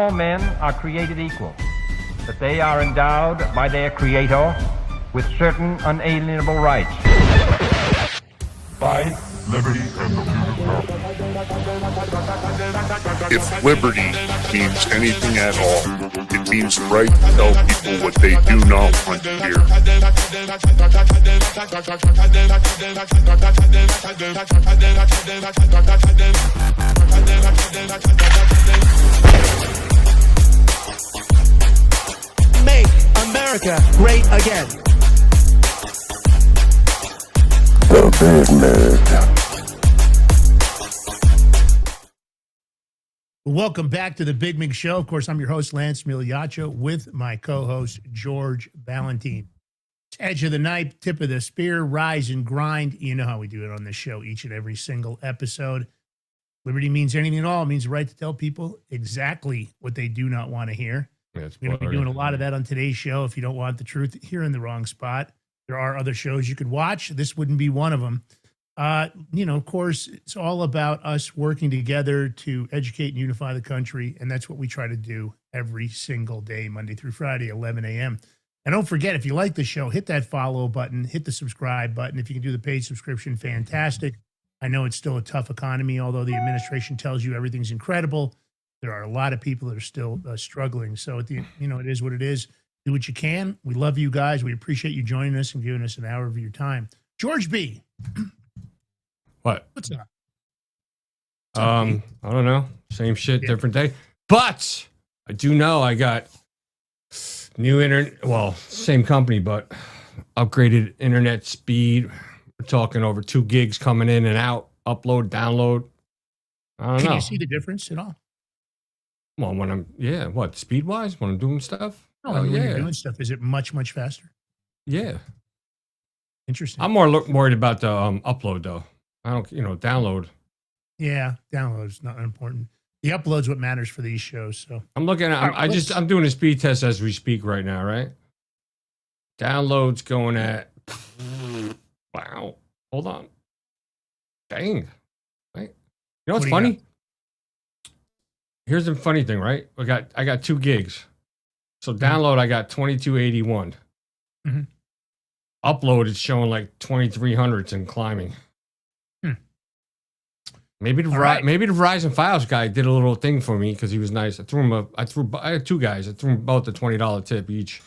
all men are created equal, that they are endowed by their Creator with certain unalienable rights. Life, liberty, and the If liberty means anything at all, it means the right to tell people what they do not want to hear. Make America great again. The Big Mig. Welcome back to the Big Mig Show. Of course, I'm your host, Lance Migliaccio, with my co-host, George Valentine. It's edge of the knife, tip of the spear, rise and grind. You know how we do it on this show each and every single episode. Liberty means anything at all. It means the right to tell people exactly what they do not want to hear. We're going to be doing a lot of that on today's show. If you don't want the truth, you're in the wrong spot. There are other shows you could watch. This wouldn't be one of them. Of course, it's all about us working together to educate and unify the country. And that's what we try to do every single day, Monday through Friday, 11 a.m. And don't forget, if you like the show, hit that follow button, hit the subscribe button. If you can do the paid subscription, fantastic. I know it's still a tough economy, although the administration tells you everything's incredible. There are a lot of people that are still struggling. So, it is what it is. Do what you can. We love you guys. We appreciate you joining us and giving us an hour of your time. George B. What? What's up? I don't know. Same shit, different day. But I do know I got new internet. Well, same company, but upgraded internet speed. We're talking over 2 gigs coming in and out. Upload, download. I don't know. Can you see the difference at all? Well, speed wise, when I'm doing stuff. Oh, when you're doing stuff, is it much, much faster? Yeah. Interesting. I'm more worried about the upload though. I don't, download. Yeah, download is not important. The upload's what matters for these shows. So I'm looking at. I'm doing a speed test as we speak right now. Right. Downloads going at. Wow. Hold on. Dang. Right. You know what's funny? Here's the funny thing, right? I got 2 gigs. So download, I got 2281. Mm-hmm. Upload, it's showing like 2300s and climbing. Maybe the Verizon Files guy did a little thing for me because he was nice. I had 2 guys. I threw them both a $20 tip each.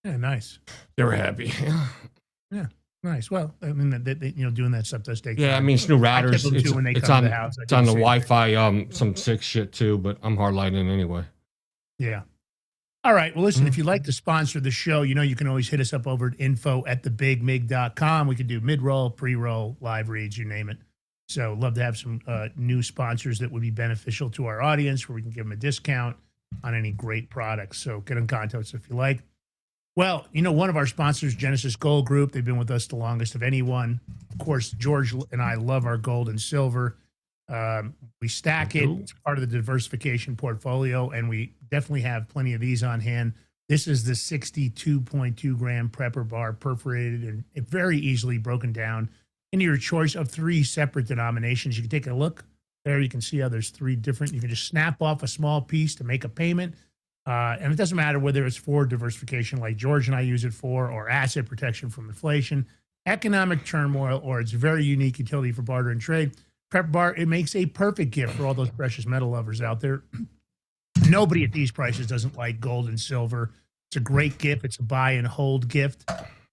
Yeah, nice. They were happy. Yeah, nice. Well, I mean, doing that stuff does take time. Yeah, I mean, it's new routers. It's on the Wi-Fi, some sick shit too, but I'm hardlining anyway. Yeah. All right. Well, listen, if you'd like to sponsor the show, you can always hit us up over at info@thebigmig.com. We can do mid-roll, pre-roll, live reads, you name it. So love to have some new sponsors that would be beneficial to our audience where we can give them a discount on any great products. So get in contact with us if you like. Well, one of our sponsors, Genesis Gold Group, they've been with us the longest of anyone. Of course, George and I love our gold and silver. We stack it. It's part of the diversification portfolio, and we definitely have plenty of these on hand. This is the 62.2 gram prepper bar, perforated and very easily broken down into your choice of 3 separate denominations. You can take a look there. You can see how there's 3 different. You can just snap off a small piece to make a payment. And it doesn't matter whether it's for diversification like George and I use it for, or asset protection from inflation, economic turmoil, or its very unique utility for barter and trade. Prepper bar, it makes a perfect gift for all those precious metal lovers out there. Nobody at these prices doesn't like gold and silver. It's a great gift. It's a buy and hold gift.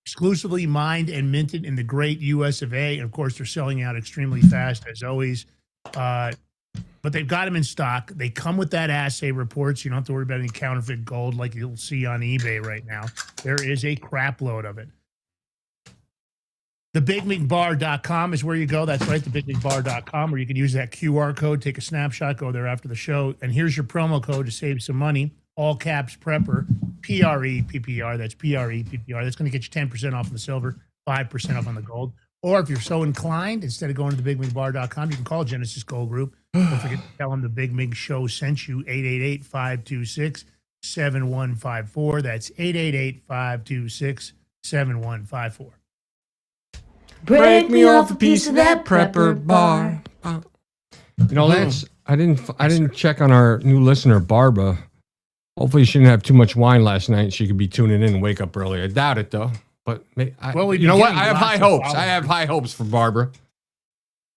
Exclusively mined and minted in the great US of A. And of course, they're selling out extremely fast, as always. But they've got them in stock. They come with that assay reports. You don't have to worry about any counterfeit gold like you'll see on eBay right now. There is a crap load of it. TheBigMigBar.com is where you go. That's right, TheBigMigBar.com, where you can use that QR code, take a snapshot, go there after the show. And here's your promo code to save some money. All caps Prepper, PREPPR. That's PREPPR. That's going to get you 10% off on the silver, 5% off on the gold. Or if you're so inclined, instead of going to thebigmigbar.com, you can call Genesis Gold Group. Don't forget to tell them the Big Mig Show sent you, 888-526-7154. That's 888-526-7154. Break me off a piece of that prepper bar. Lance, I didn't check on our new listener, Barbara. Hopefully she didn't have too much wine last night. She could be tuning in and wake up early. I doubt it, though. But you know what? I have high hopes. I have high hopes for Barbara.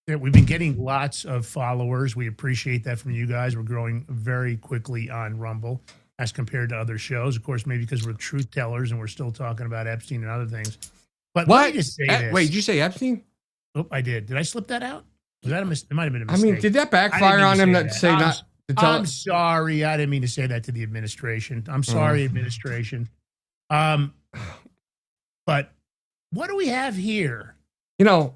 Yeah, we've been getting lots of followers. We appreciate that from you guys. We're growing very quickly on Rumble as compared to other shows. Of course, maybe because we're truth tellers and we're still talking about Epstein and other things. But what? Let me just say this. Wait, did you say Epstein? Oh, I did. Did I slip that out? Was that it might have been a mistake. I mean, did that backfire on him? I'm sorry. I didn't mean to say that to the administration. I'm sorry, administration. But what do we have here? You know,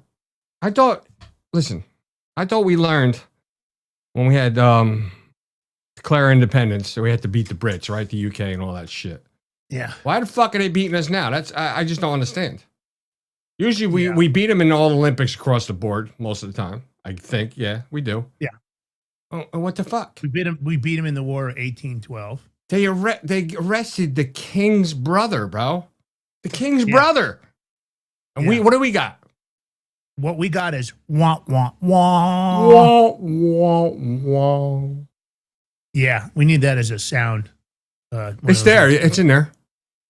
I thought we learned when we had declare independence that we had to beat the Brits, right? The UK and all that shit. Yeah. Why the fuck are they beating us now? I just don't understand. Usually we beat them in all the Olympics across the board most of the time. I think, yeah, we do. Yeah. Oh, what the fuck? We beat them in the War of 1812. They arrested the king's brother, bro. The king's brother. And what do we got? What we got is wah, wah, wah. Wah, wah, wah. Yeah, we need that as a sound. It's there. It's in there.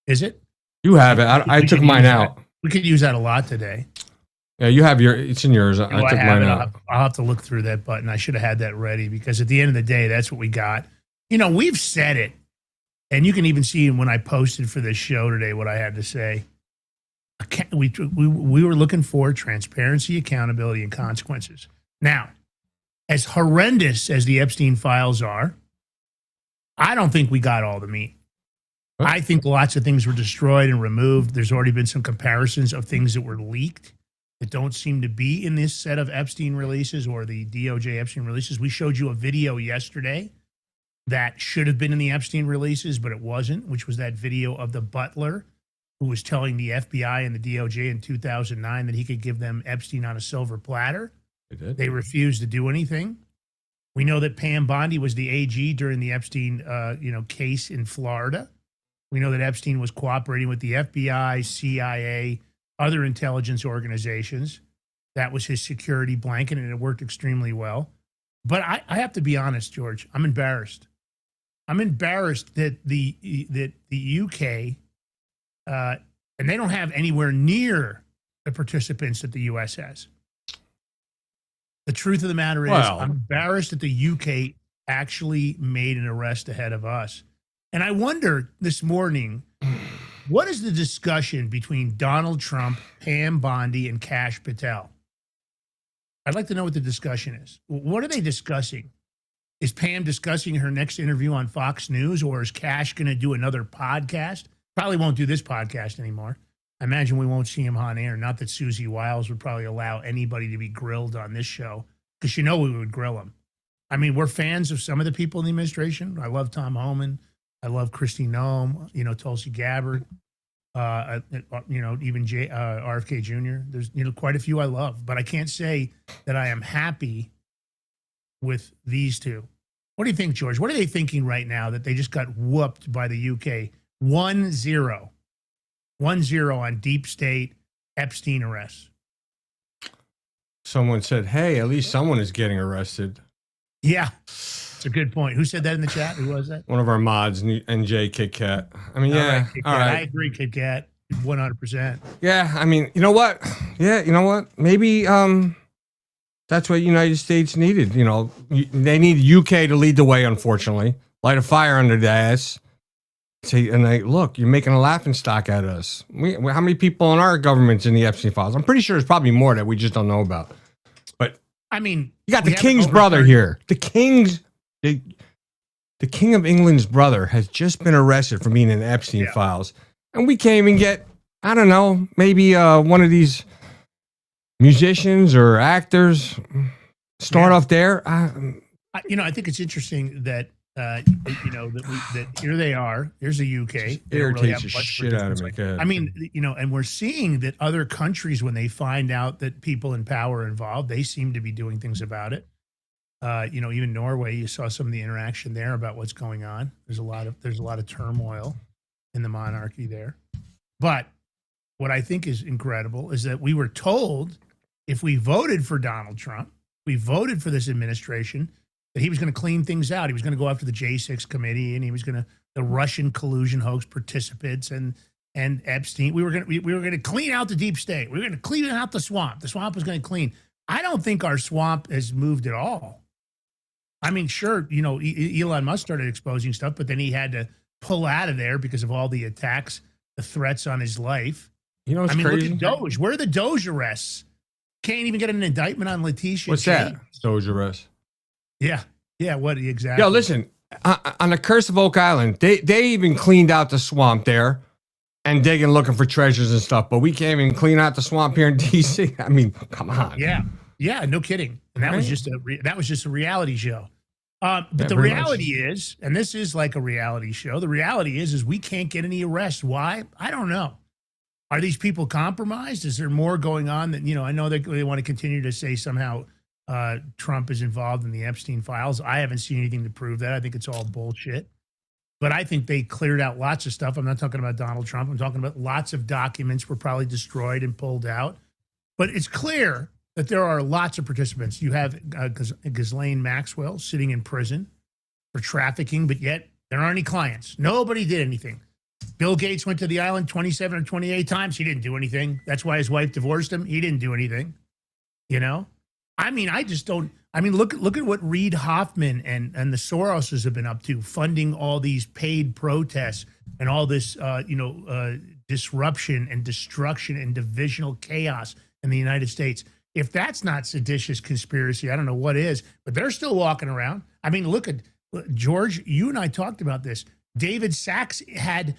Is it? You have it. I took mine out. We could use that a lot today. Yeah, you have it's in yours. I took mine out. I'll have to look through that button. I should have had that ready because at the end of the day, that's what we got. You know, we've said it, and you can even see when I posted for this show today what I had to say. We were looking for transparency, accountability, and consequences. Now, as horrendous as the Epstein files are, I don't think we got all the meat. I think lots of things were destroyed and removed. There's already been some comparisons of things that were leaked that don't seem to be in this set of Epstein releases or the DOJ Epstein releases. We showed you a video yesterday that should have been in the Epstein releases, but it wasn't, which was that video of the butler who was telling the FBI and the DOJ in 2009 that he could give them Epstein on a silver platter. They did. They refused to do anything. We know that Pam Bondi was the AG during the Epstein case in Florida. We know that Epstein was cooperating with the FBI, CIA, other intelligence organizations. That was his security blanket, and it worked extremely well. But I have to be honest, George. I'm embarrassed. I'm embarrassed that the UK, and they don't have anywhere near the participants that the U.S. has. The truth of the matter is, I'm embarrassed that the UK actually made an arrest ahead of us. And I wonder this morning, what is the discussion between Donald Trump, Pam Bondi, and Kash Patel? I'd like to know what the discussion is. What are they discussing? Is Pam discussing her next interview on Fox News, or is Kash going to do another podcast? Probably won't do this podcast anymore. I imagine we won't see him on air. Not that Susie Wiles would probably allow anybody to be grilled on this show, because we would grill him. I mean, we're fans of some of the people in the administration. I love Tom Homan. I love Kristi Noem, Tulsi Gabbard, even RFK Jr. There's quite a few I love, but I can't say that I am happy with these two. What do you think, George? What are they thinking right now that they just got whooped by the UK? 1-0. 1-0 on deep state Epstein arrests. Someone said, hey, at least someone is getting arrested. Yeah. It's a good point. Who said that in the chat? Who was that? One of our mods, NJ Kit Kat. I mean, yeah. All right. I agree, Kit Kat, 100%. Yeah, I mean, you know what? Yeah, you know what? Maybe that's what the United States needed. They need UK to lead the way, unfortunately. Light a fire under the ass. Look, you're making a laughing stock out of us. How many people in our government's in the Epstein files? I'm pretty sure there's probably more that we just don't know about. But I mean, you got the king's brother here. The king of England's brother has just been arrested for being in the Epstein files, and we can't even get, I don't know, maybe one of these musicians or actors start off there. I think it's interesting that that here they are. Here's the UK. It irritates the shit out of me. I mean, and we're seeing that other countries, when they find out that people in power are involved, they seem to be doing things about it. Even Norway, you saw some of the interaction there about what's going on. There's a lot of turmoil in the monarchy there. But what I think is incredible is that we were told if we voted for Donald Trump, we voted for this administration, that he was going to clean things out. He was going to go after the J6 committee, and he was going to the Russian collusion hoax participants and Epstein. We were going to clean out the deep state. We were going to clean out the swamp. The swamp was going to clean. I don't think our swamp has moved at all. I mean, sure, you know, Elon Musk started exposing stuff, but then he had to pull out of there because of all the attacks, the threats on his life. You know what's crazy? Look at Doge. Where are the Doge arrests? Can't even get an indictment on Letitia. What's that? Doge arrest. Yeah. Yeah, what exactly? Yo, listen, on the Curse of Oak Island, they even cleaned out the swamp there and digging, looking for treasures and stuff, but we can't even clean out the swamp here in D.C. I mean, come on. Yeah. Yeah, no kidding. And that was just a reality show. But the reality is, and this is like a reality show, the reality is we can't get any arrests. Why? I don't know. Are these people compromised? Is there more going on that, you know, I know they want to continue to say somehow Trump is involved in the Epstein files. I haven't seen anything to prove that. I think it's all bullshit. But I think they cleared out lots of stuff. I'm not talking about Donald Trump. I'm talking about lots of documents were probably destroyed and pulled out. But it's clear that there are lots of participants. You have Ghislaine Maxwell sitting in prison for trafficking, but yet there aren't any clients. Nobody did anything. Bill Gates went to the island 27 or 28 times. He didn't do anything. That's why his wife divorced him. He didn't do anything. You know? I mean, I just don't. I mean, look at what Reid Hoffman and the Soroses have been up to, funding all these paid protests and all this, disruption and destruction and divisional chaos in the United States. If that's not seditious conspiracy, I don't know what is. But they're still walking around. I mean, look at George. You and I talked about this. David Sachs had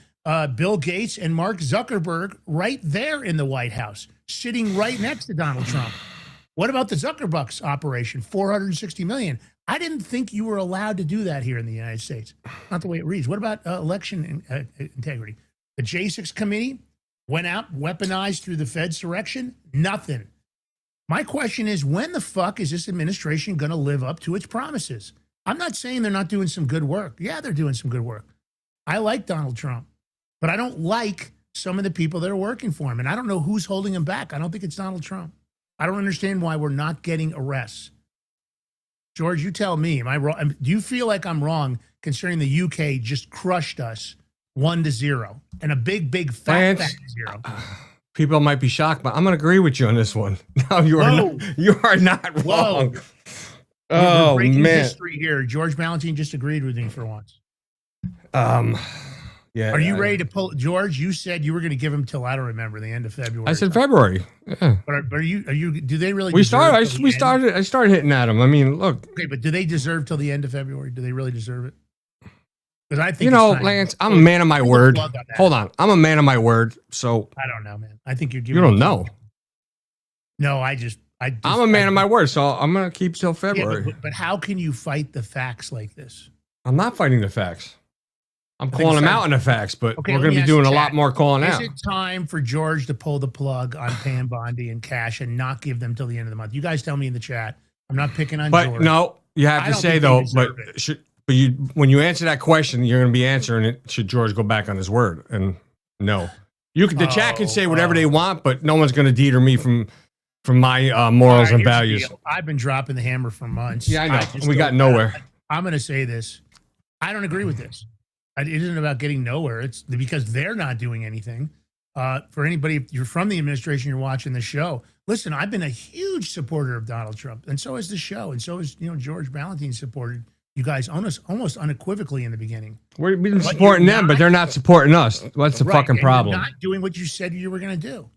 Bill Gates and Mark Zuckerberg right there in the White House, sitting right next to Donald Trump. What about the Zuckerbucks operation, $460 million? I didn't think you were allowed to do that here in the United States. Not the way it reads. What about election integrity? The J6 committee went out, weaponized through the Fed's direction. Nothing. My question is, when the fuck is this administration going to live up to its promises? I'm not saying they're not doing some good work. Yeah, they're doing some good work. I like Donald Trump, but I don't like some of the people that are working for him. And I don't know who's holding him back. I don't think it's Donald Trump. I don't understand why we're not getting arrests. George, you tell me, am I wrong? Do you feel like I'm wrong considering the UK just crushed us 1-0 and a big fat 0? People might be shocked, but I'm going to agree with you on this one. No, you are not wrong. Whoa. Oh, we're breaking man. history here. George Ballantine just agreed with me for once. Yeah. Are you ready to pull? George, you said you were going to give him till, I don't remember, the end of February. I said February. Yeah. But are you, do they really? I started hitting at him. I mean, look. Okay, but do they deserve till the end of February? Do they really deserve it? Because I think, you know, Lance, I'm a man of my word. Hold on. I'm a man of my word. So I don't know, man. I think you're giving. You don't know. No, I'm a man of my word. So I'm going to keep till February. Yeah, but how can you fight the facts like this? I'm not fighting the facts. I'm calling them out in the facts, but okay, we're going to be doing a lot more calling out. Is it time for George to pull the plug on Pam Bondi and Cash and not give them till the end of the month? You guys tell me in the chat. I'm not picking on George. But no, you have to say though, when you answer that question, you're going to be answering it. Should George go back on his word? And no, the chat can say whatever they want, but no one's going to deter me from my morals and values. I've been dropping the hammer for months. Yeah, I know. We got nowhere. I'm going to say this. I don't agree with this. It isn't about getting nowhere. It's because they're not doing anything. For anybody, if you're from the administration, you're watching the show. Listen, I've been a huge supporter of Donald Trump, and so is the show, and so is George Ballantine supported you guys almost unequivocally in the beginning. We've been supporting them, but they're not supporting us. What's the fucking problem? You're not doing what you said you were going to do.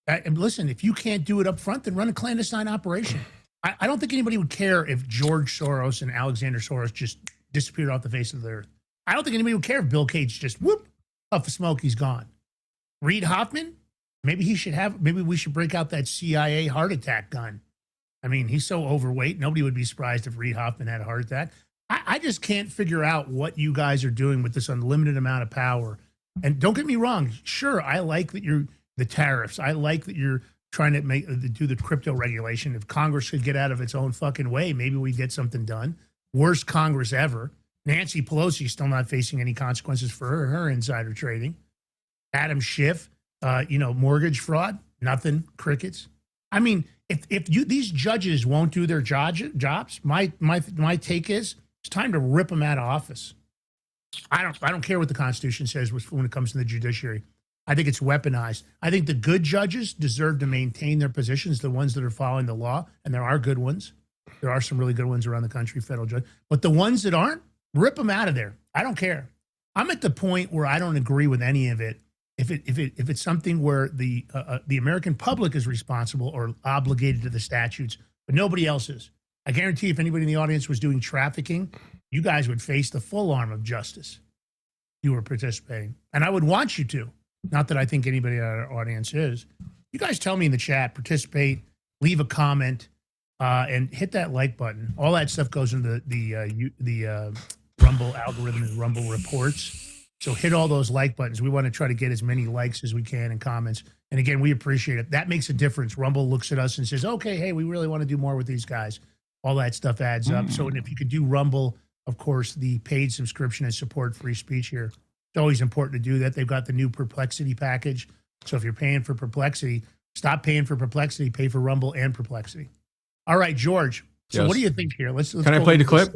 And listen, if you can't do it up front, then run a clandestine operation. I don't think anybody would care if George Soros and Alexander Soros just disappeared off the face of the earth. I don't think anybody would care if Bill Gates just whoop, puff of smoke, he's gone. Reid Hoffman, maybe we should break out that CIA heart attack gun. I mean, he's so overweight, nobody would be surprised if Reid Hoffman had a heart attack. I just can't figure out what you guys are doing with this unlimited amount of power. And don't get me wrong, sure, I like that you're the tariffs. I like that you're trying to do the crypto regulation. If Congress could get out of its own fucking way, maybe we'd get something done. Worst Congress ever. Nancy Pelosi still not facing any consequences for her insider trading. Adam Schiff, mortgage fraud, nothing, crickets. I mean, if these judges won't do their jobs, my take is it's time to rip them out of office. I don't care what the Constitution says when it comes to the judiciary. I think it's weaponized. I think the good judges deserve to maintain their positions, the ones that are following the law, and there are good ones. There are some really good ones around the country, federal judge. But the ones that aren't, rip them out of there. I don't care. I'm at the point where I don't agree with any of it. If it's something where the American public is responsible or obligated to the statutes, but nobody else is. I guarantee if anybody in the audience was doing trafficking, you guys would face the full arm of justice. You were participating. And I would want you to. Not that I think anybody in our audience is. You guys tell me in the chat, participate, leave a comment, and hit that like button. All that stuff goes into the Rumble algorithm and Rumble reports. So hit all those like buttons. We want to try to get as many likes as we can and comments. And again, we appreciate it. That makes a difference. Rumble looks at us and says, okay, hey, we really want to do more with these guys. All that stuff adds up. So and if you could do Rumble, of course, the paid subscription and support free speech here. It's always important to do that. They've got the new Perplexity package. So if you're paying for Perplexity, stop paying for Perplexity, pay for Rumble and Perplexity. All right, George. So what do you think here? Let's Can I play the clip?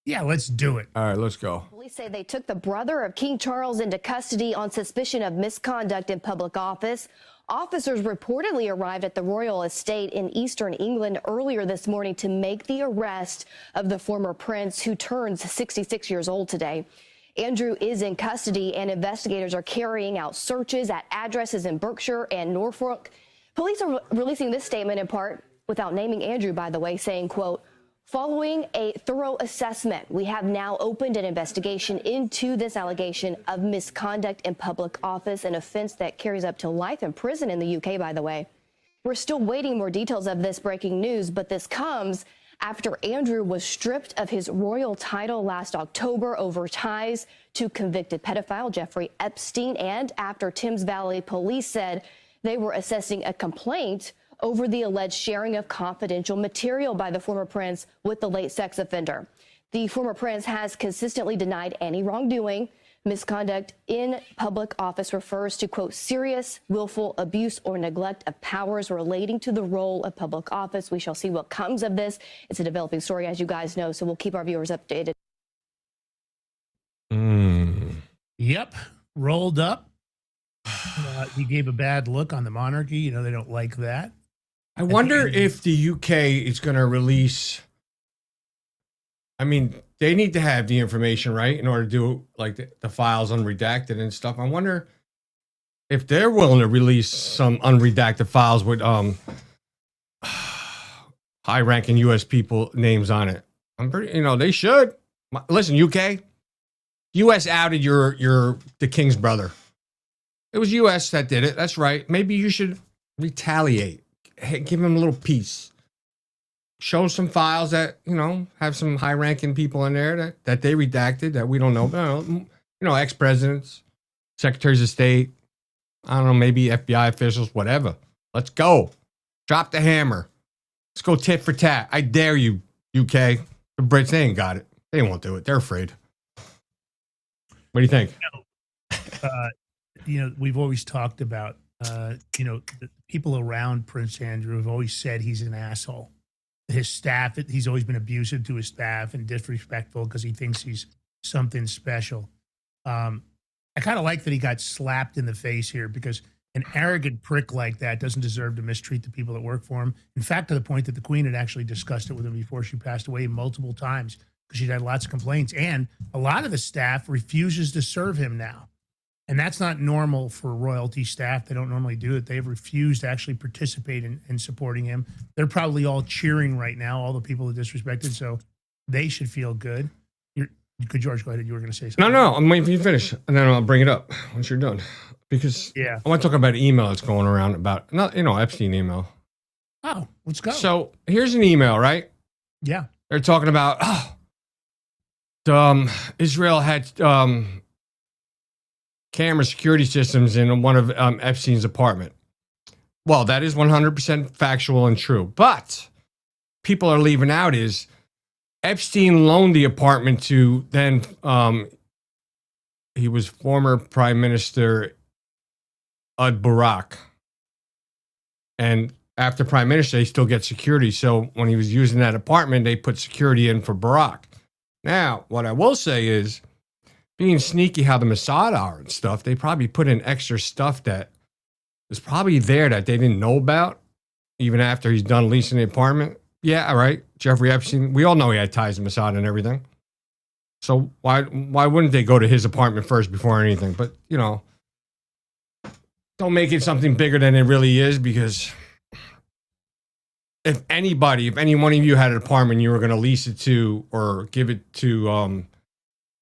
Yeah, let's do it. All right, let's go. Police say they took the brother of King Charles into custody on suspicion of misconduct in public office. Officers reportedly arrived at the royal estate in eastern England earlier this morning to make the arrest of the former prince, who turns 66 years old today. Andrew is in custody, and investigators are carrying out searches at addresses in Berkshire and Norfolk. Police are releasing this statement in part without naming Andrew, by the way, saying, quote, following a thorough assessment, we have now opened an investigation into this allegation of misconduct in public office, an offense that carries up to life in prison in the UK, by the way. We're still waiting more details of this breaking news, but this comes after Andrew was stripped of his royal title last October over ties to convicted pedophile Jeffrey Epstein, and after Thames Valley police said they were assessing a complaint over the alleged sharing of confidential material by the former prince with the late sex offender. The former prince has consistently denied any wrongdoing. Misconduct in public office refers to, quote, serious, willful abuse or neglect of powers relating to the role of public office. We shall see what comes of this. It's a developing story, as you guys know, so we'll keep our viewers updated. Yep, rolled up. He gave a bad look on the monarchy. You know, they don't like that. I wonder if the UK is going to release. I mean, they need to have the information, right, in order to do like the files unredacted and stuff. I wonder if they're willing to release some unredacted files with high-ranking U.S. people names on it. I'm pretty, they should. Listen, UK, U.S. outed the king's brother. It was U.S. that did it. That's right. Maybe you should retaliate. Hey, give him a little piece. Show some files that, have some high-ranking people in there that they redacted that we don't know. But, ex-presidents, secretaries of state, I don't know, maybe FBI officials, whatever. Let's go. Drop the hammer. Let's go tit for tat. I dare you, UK. The Brits, they ain't got it. They won't do it. They're afraid. What do you think? We've always talked about, the people around Prince Andrew have always said he's an asshole. His staff, he's always been abusive to his staff and disrespectful because he thinks he's something special. I kind of like that he got slapped in the face here, because an arrogant prick like that doesn't deserve to mistreat the people that work for him. In fact, to the point that the Queen had actually discussed it with him before she passed away multiple times, because she'd had lots of complaints. And a lot of the staff refuses to serve him now. And that's not normal for royalty staff. They don't normally do it. They've refused to actually participate in supporting him. They're probably all cheering right now, all the people that disrespected. So they should feel good. George, go ahead. You were going to say something. No. I'm waiting for you to finish, and then I'll bring it up once you're done. Because I want to talk about an email that's going around about, Epstein email. Oh, let's go. So here's an email, right? Yeah. They're talking about, Israel had camera security systems in one of Epstein's apartment. Well, that is 100% factual and true. But people are leaving out is Epstein loaned the apartment to then, he was former Prime Minister Barak. And after prime minister, they still get security. So when he was using that apartment, they put security in for Barack. Now, what I will say is, being sneaky how the Mossad are and stuff, they probably put in extra stuff that was probably there that they didn't know about, even after he's done leasing the apartment. Yeah, all right. Jeffrey Epstein, we all know he had ties to Mossad and everything. So why wouldn't they go to his apartment first before anything? But, you know, don't make it something bigger than it really is, because if any one of you had an apartment you were going to lease it to or give it to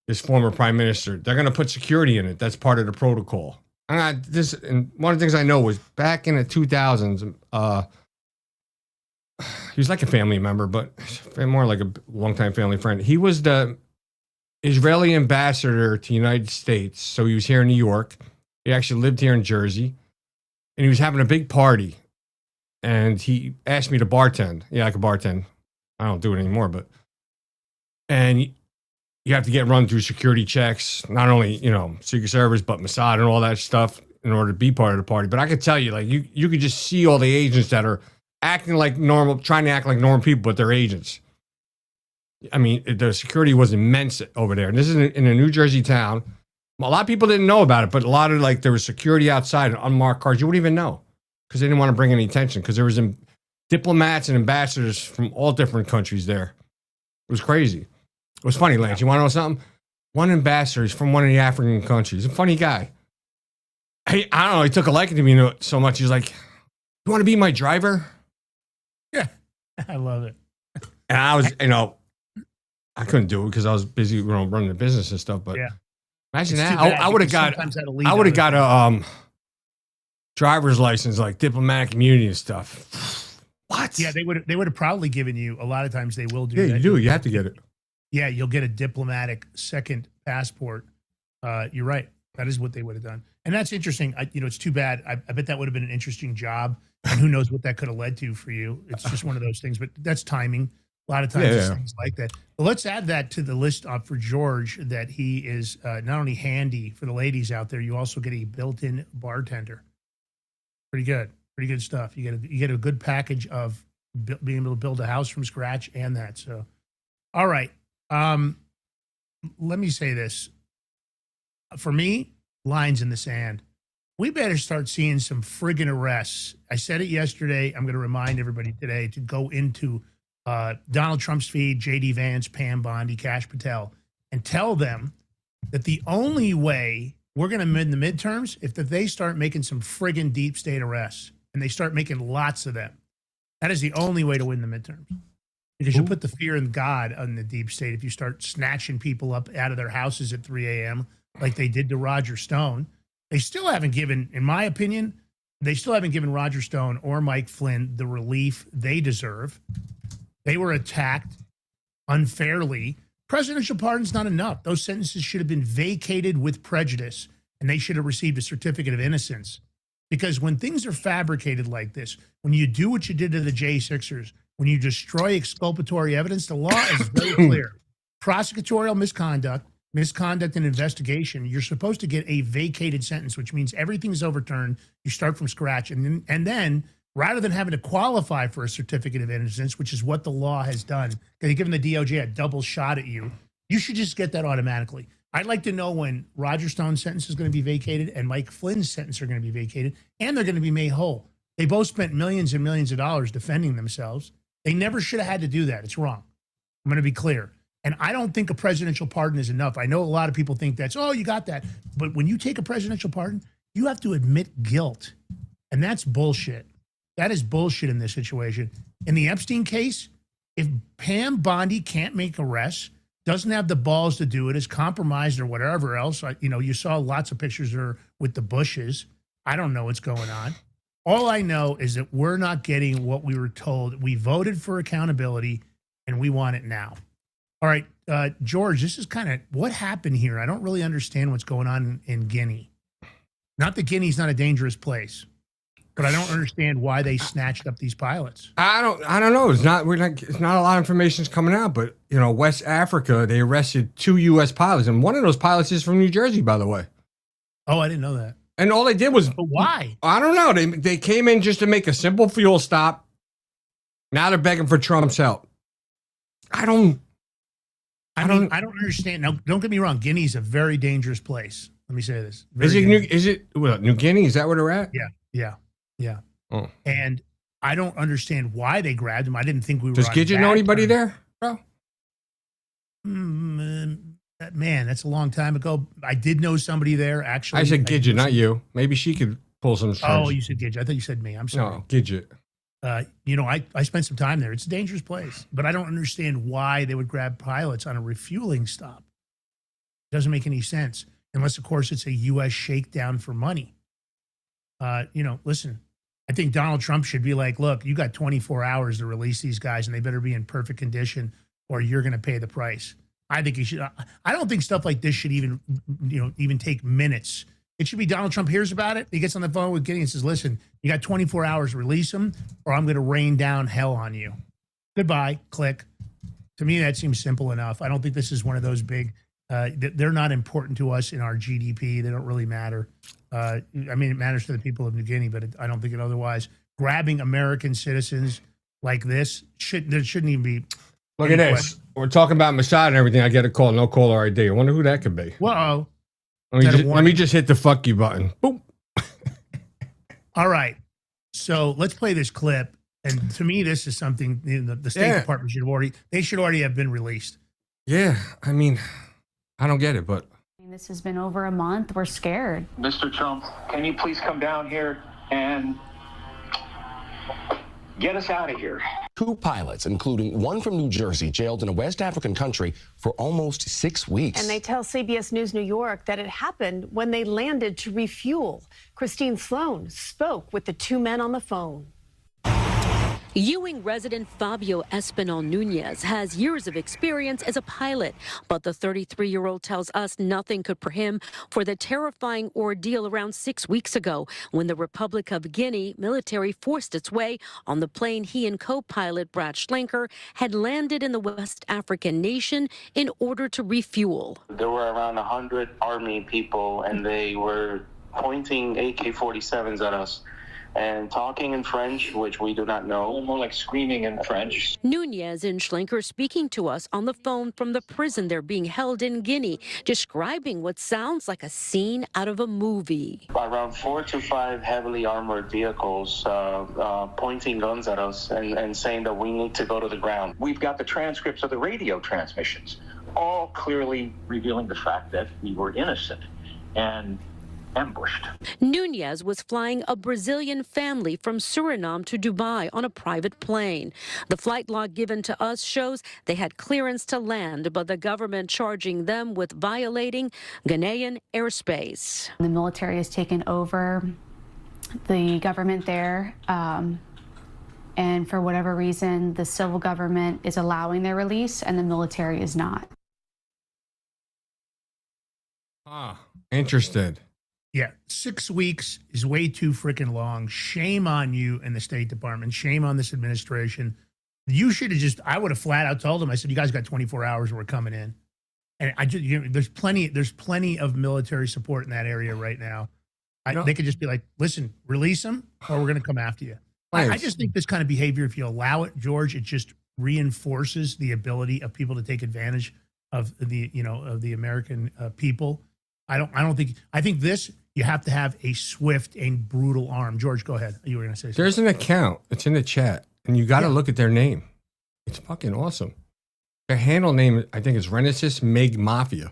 this former prime minister, they're going to put security in it. That's part of the protocol. And one of the things I know was back in the 2000s, he was like a family member, but more like a longtime family friend. He was the Israeli ambassador to the United States. So he was here in New York. He actually lived here in Jersey. And he was having a big party. And he asked me to bartend. Yeah, I could bartend. I don't do it anymore, but. And you have to get run through security checks, not only, you know, Secret Service, but Mossad and all that stuff in order to be part of the party. But I could tell you, like, you could just see all the agents that are acting like normal, trying to act like normal people, but they're agents. I mean, the security was immense over there. And this is in a New Jersey town. A lot of people didn't know about it, but a lot of, like, there was security outside and unmarked cars. You wouldn't even know because they didn't want to bring any attention, because there was diplomats and ambassadors from all different countries there. It was crazy. It was funny, Lance. You want to know something? One ambassador is from one of the African countries. He's a funny guy. Hey, I don't know. He took a liking to me so much. He's like, "You want to be my driver?" Yeah, I love it. And I was, you know, I couldn't do it because I was busy, you know, running the business and stuff. But yeah. Imagine that. I would have got a driver's license, like diplomatic immunity and stuff. What? Yeah, they would have probably given you. A lot of times they will do that. Yeah, you do. You have to get it. Yeah, you'll get a diplomatic second passport. You're right. That is what they would have done. And that's interesting. It's too bad. I bet that would have been an interesting job. And who knows what that could have led to for you. It's just one of those things. But that's timing. A lot of times it's things like that. But let's add that to the list for George, that he is not only handy for the ladies out there, you also get a built-in bartender. Pretty good. Pretty good stuff. You get a good package of being able to build a house from scratch and that. So, all right. Let me say this. For me, lines in the sand. We better start seeing some friggin' arrests. I said it yesterday. I'm going to remind everybody today to go into Donald Trump's feed, J.D. Vance, Pam Bondi, Kash Patel, and tell them that the only way we're going to win the midterms if they start making some friggin' deep state arrests, and they start making lots of them. That is the only way to win the midterms. Because you put the fear in God on the deep state if you start snatching people up out of their houses at 3 a.m. like they did to Roger Stone. They still haven't given, in my opinion, Roger Stone or Mike Flynn the relief they deserve. They were attacked unfairly. Presidential pardon's not enough. Those sentences should have been vacated with prejudice, and they should have received a certificate of innocence. Because when things are fabricated like this, when you do what you did to the J6ers, when you destroy exculpatory evidence, the law is very clear. Prosecutorial misconduct and investigation, you're supposed to get a vacated sentence, which means everything's overturned. You start from scratch. And then rather than having to qualify for a certificate of innocence, which is what the law has done, they've given the DOJ a double shot at you, you should just get that automatically. I'd like to know when Roger Stone's sentence is going to be vacated and Mike Flynn's sentence are going to be vacated, and they're going to be made whole. They both spent millions and millions of dollars defending themselves. They never should have had to do that. It's wrong. I'm going to be clear. And I don't think a presidential pardon is enough. I know a lot of people think that's, oh, you got that. But when you take a presidential pardon, you have to admit guilt. And that's bullshit. That is bullshit in this situation. In the Epstein case, if Pam Bondi can't make arrests, doesn't have the balls to do it, is compromised or whatever else, you saw lots of pictures of her with the bushes. I don't know what's going on. All I know is that we're not getting what we were told. We voted for accountability, and we want it now. All right, George, this is kind of what happened here. I don't really understand what's going on in Guinea. Not that Guinea's not a dangerous place, but I don't understand why they snatched up these pilots. I don't know. It's not a lot of information's coming out, but West Africa, they arrested 2 U.S. pilots, and one of those pilots is from New Jersey, by the way. Oh, I didn't know that. And all they did was, But why? I don't know. They came in just to make a simple fuel stop. Now they're begging for Trump's help. I don't understand. Now, don't get me wrong. Guinea's a very dangerous place. Let me say this. Is it New Guinea? Is that where they're at? Yeah. Oh. And I don't understand why they grabbed him. I didn't think we were. Does Gidget know anybody there, bro? Man, that's a long time ago. I did know somebody there, actually. I said Gidget, not you. Maybe she could pull some strings. Oh, you said Gidget. I thought you said me. I'm sorry. No, Gidget. I spent some time there. It's a dangerous place, but I don't understand why they would grab pilots on a refueling stop. It doesn't make any sense, unless, of course, it's a U.S. shakedown for money. Listen, I think Donald Trump should be like, look, you got 24 hours to release these guys, and they better be in perfect condition, or you're going to pay the price. I think he should. I don't think stuff like this should even take minutes. It should be Donald Trump hears about it. He gets on the phone with Gideon and says, listen, you got 24 hours to release them, or I'm going to rain down hell on you. Goodbye. Click. To me, that seems simple enough. I don't think this is one of those big, they're not important to us in our GDP. They don't really matter. It matters to the people of New Guinea, but I don't think it otherwise. Grabbing American citizens like this, there shouldn't even be. Look at this. Question. We're talking about Mossad and everything. I get a call, no caller ID. I wonder who that could be. Whoa. Let me just hit the fuck you button. Boom. All right. So let's play this clip. And to me, this is something the State Department should already have been released. Yeah. I mean, I don't get it, but. This has been over a month. We're scared. Mr. Trump, can you please come down here and get us out of here? 2 pilots, including one from New Jersey, jailed in a West African country for almost 6 weeks. And they tell CBS News New York that it happened when they landed to refuel. Christine Sloan spoke with the 2 men on the phone. Ewing resident Fabio Espinal Nunez has years of experience as a pilot, but the 33-year-old tells us nothing could prepare him for the terrifying ordeal around 6 weeks ago when the Republic of Guinea military forced its way on the plane he and co-pilot Brad Schlenker had landed in the West African nation in order to refuel. There were around 100 army people, and they were pointing AK-47s at us and talking in French, which we do not know. More like screaming in French. Nunez and Schlenker speaking to us on the phone from the prison they're being held in Guinea, describing what sounds like a scene out of a movie. Around 4 to 5 heavily armored vehicles pointing guns at us and saying that we need to go to the ground. We've got the transcripts of the radio transmissions, all clearly revealing the fact that we were innocent and ambushed. Nunez was flying a Brazilian family from Suriname to Dubai on a private plane. The flight log given to us shows they had clearance to land, but the government charging them with violating Ghanaian airspace. The military has taken over the government there, and for whatever reason, the civil government is allowing their release and the military is not. Interested. Yeah, 6 weeks is way too freaking long. Shame on you and the State Department. Shame on this administration. You should have I would have flat out told them. I said, you guys got 24 hours. We're coming in. And there's plenty of military support in that area right now. They could just be like, listen, release them or we're going to come after you. I just think this kind of behavior, if you allow it, George, it just reinforces the ability of people to take advantage of the American people. I think this, you have to have a swift and brutal arm. George, go ahead. You were going to say something. There's an account. It's in the chat, and you got to look at their name. It's fucking awesome. Their handle name, I think, is Renesis Meg Mafia.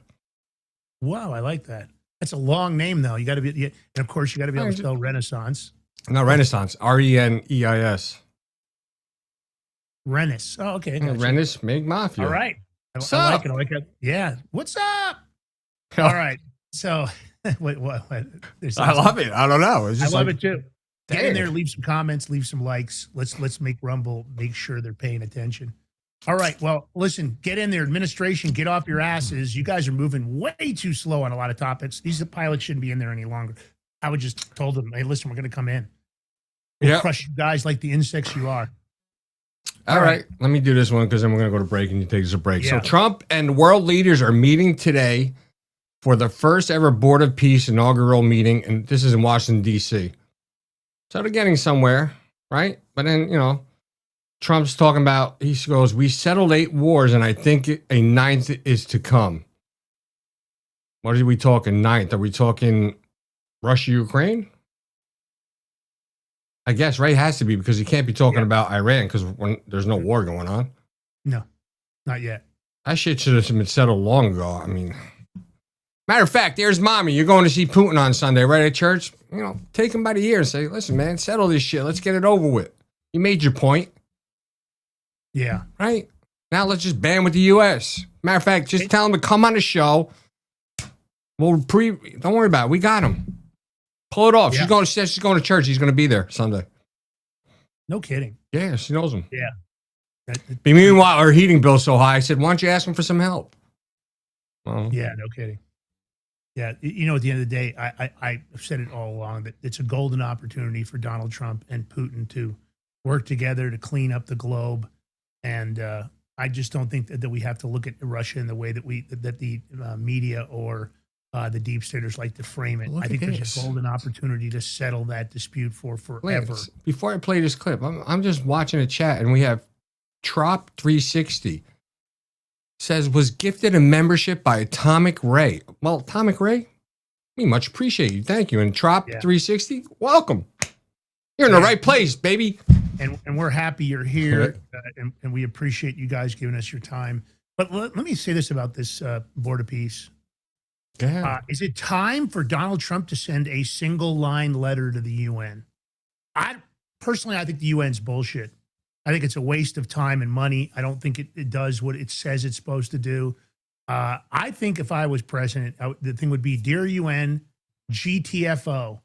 Wow, I like that. That's a long name, though. You got to be, and of course, you got to be able to spell Renaissance. No, Renaissance. Reneis. Renis. Oh, okay. Gotcha. Renis Meg Mafia. All right. What's I up? like it. I like it. Yeah. What's up? All right. So, what? I love it. I don't know. It's just I love it too. Get in there, leave some comments, leave some likes. Let's make Rumble make sure they're paying attention. All right. Well, listen, get in there. Administration, get off your asses. You guys are moving way too slow on a lot of topics. These pilots shouldn't be in there any longer. I would just told them, hey, listen, we're going to come in. We'll crush you guys like the insects you are. All right. Let me do this one because then we're going to go to break and you take us a break. Yeah. So Trump and world leaders are meeting today for the first ever Board of Peace inaugural meeting, and this is in Washington, D.C. So they're getting somewhere, right? But then, Trump's talking about, he goes, we settled 8 wars, and I think a 9th is to come. What are we talking 9th? Are we talking Russia, Ukraine? I guess, right? It has to be, because you can't be talking about Iran because there's no war going on. No, not yet. That shit should have been settled long ago. I mean, matter of fact, there's mommy. You're going to see Putin on Sunday, right at church? Take him by the ear and say, listen, man, settle this shit. Let's get it over with. You made your point. Yeah. Right? Now let's just ban with the U.S. Matter of fact, just tell him to come on the show. Don't worry about it. We got him. Pull it off. Yeah. She's going to church. He's going to be there Sunday. No kidding. Yeah, she knows him. Yeah. Meanwhile, our heating bill's so high. I said, why don't you ask him for some help? Well, yeah, no kidding. Yeah, at the end of the day, I've said it all along that it's a golden opportunity for Donald Trump and Putin to work together to clean up the globe. And I just don't think that we have to look at Russia in the way that the media or the deep staters like to frame it. I think there's a golden opportunity to settle that dispute for forever. Before I play this clip, I'm just watching a chat, and we have Trop 360 says was gifted a membership by Atomic Ray. Well, Atomic Ray, we much appreciate you. Thank you. And Trop 360, welcome. You're in the right place, baby. And we're happy you're here, and we appreciate you guys giving us your time. But let me say this about this Board of Peace. Is it time for Donald Trump to send a single-line letter to the UN? I think the UN's bullshit. I think it's a waste of time and money. I don't think it does what it says it's supposed to do. I think if I was president, the thing would be, Dear UN, GTFO,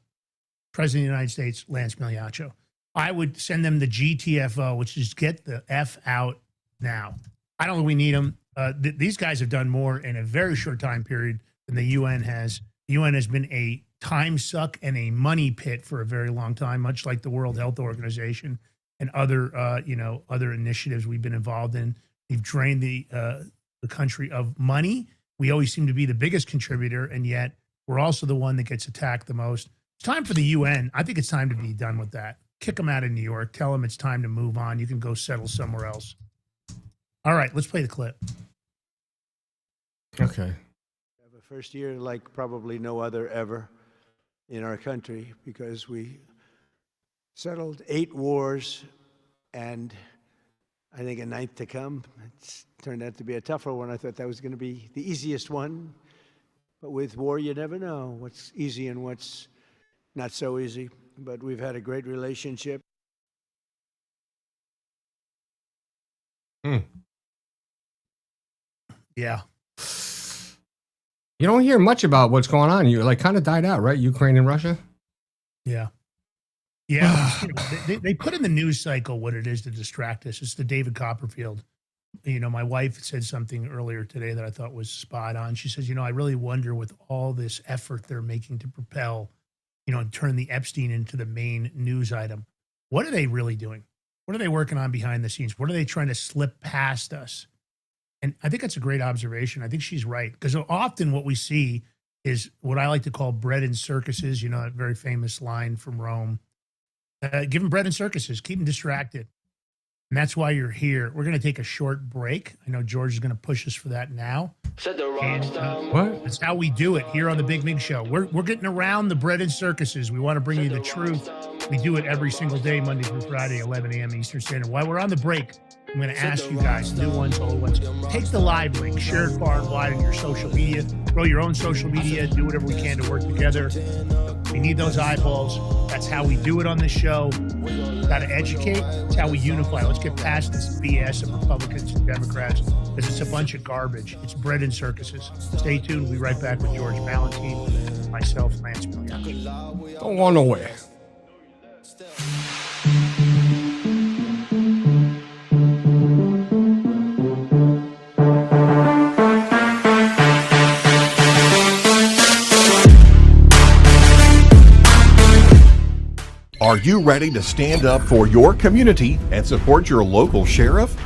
President of the United States, Lance Migliaccio. I would send them the GTFO, which is get the F out now. I don't think we need them. These guys have done more in a very short time period than the UN has. The UN has been a time suck and a money pit for a very long time, much like the World Health Organization and other initiatives we've been involved in. We've drained the country of money. We always seem to be the biggest contributor, and yet we're also the one that gets attacked the most. It's time for the UN. I think it's time to be done with that. Kick them out of New York. Tell them it's time to move on. You can go settle somewhere else. All right, let's play the clip. Okay. Have a first year like probably no other ever in our country, because we settled 8 wars and I think a 9th to come. It's turned out to be a tougher one. I thought that was going to be the easiest one. But with war, you never know what's easy and what's not so easy. But we've had a great relationship. Yeah. You don't hear much about what's going on. You kind of died out, right? Ukraine and Russia? Yeah. Yeah. they put in the news cycle what it is to distract us. It's the David Copperfield. My wife said something earlier today that I thought was spot on. She says, I really wonder, with all this effort they're making to propel, and turn the Epstein into the main news item, what are they really doing? What are they working on behind the scenes? What are they trying to slip past us? And I think that's a great observation. I think she's right, because often what we see is what I like to call bread and circuses. That very famous line from Rome. Give them bread and circuses. Keep them distracted. And that's why you're here. We're going to take a short break. I know George is going to push us for that now. What? That's how we do it here on the Big Mig Show. We're getting around the bread and circuses. We want to bring you the truth. We do it every single day, Monday through Friday, 11 a.m. Eastern Standard. While we're on the break, I'm going to ask you guys, new ones, old ones, take the live link, share it far and wide on your social media, grow your own social media, do whatever we can to work together. We need those eyeballs. That's how we do it on this show. Got to educate. It's how we unify. Let's get past this BS of Republicans and Democrats, because it's a bunch of garbage. It's bread and circuses. Stay tuned. We'll be right back with George Ballantine, myself, Lance Migliaccio. Don't go nowhere. Are you ready to stand up for your community and support your local sheriff?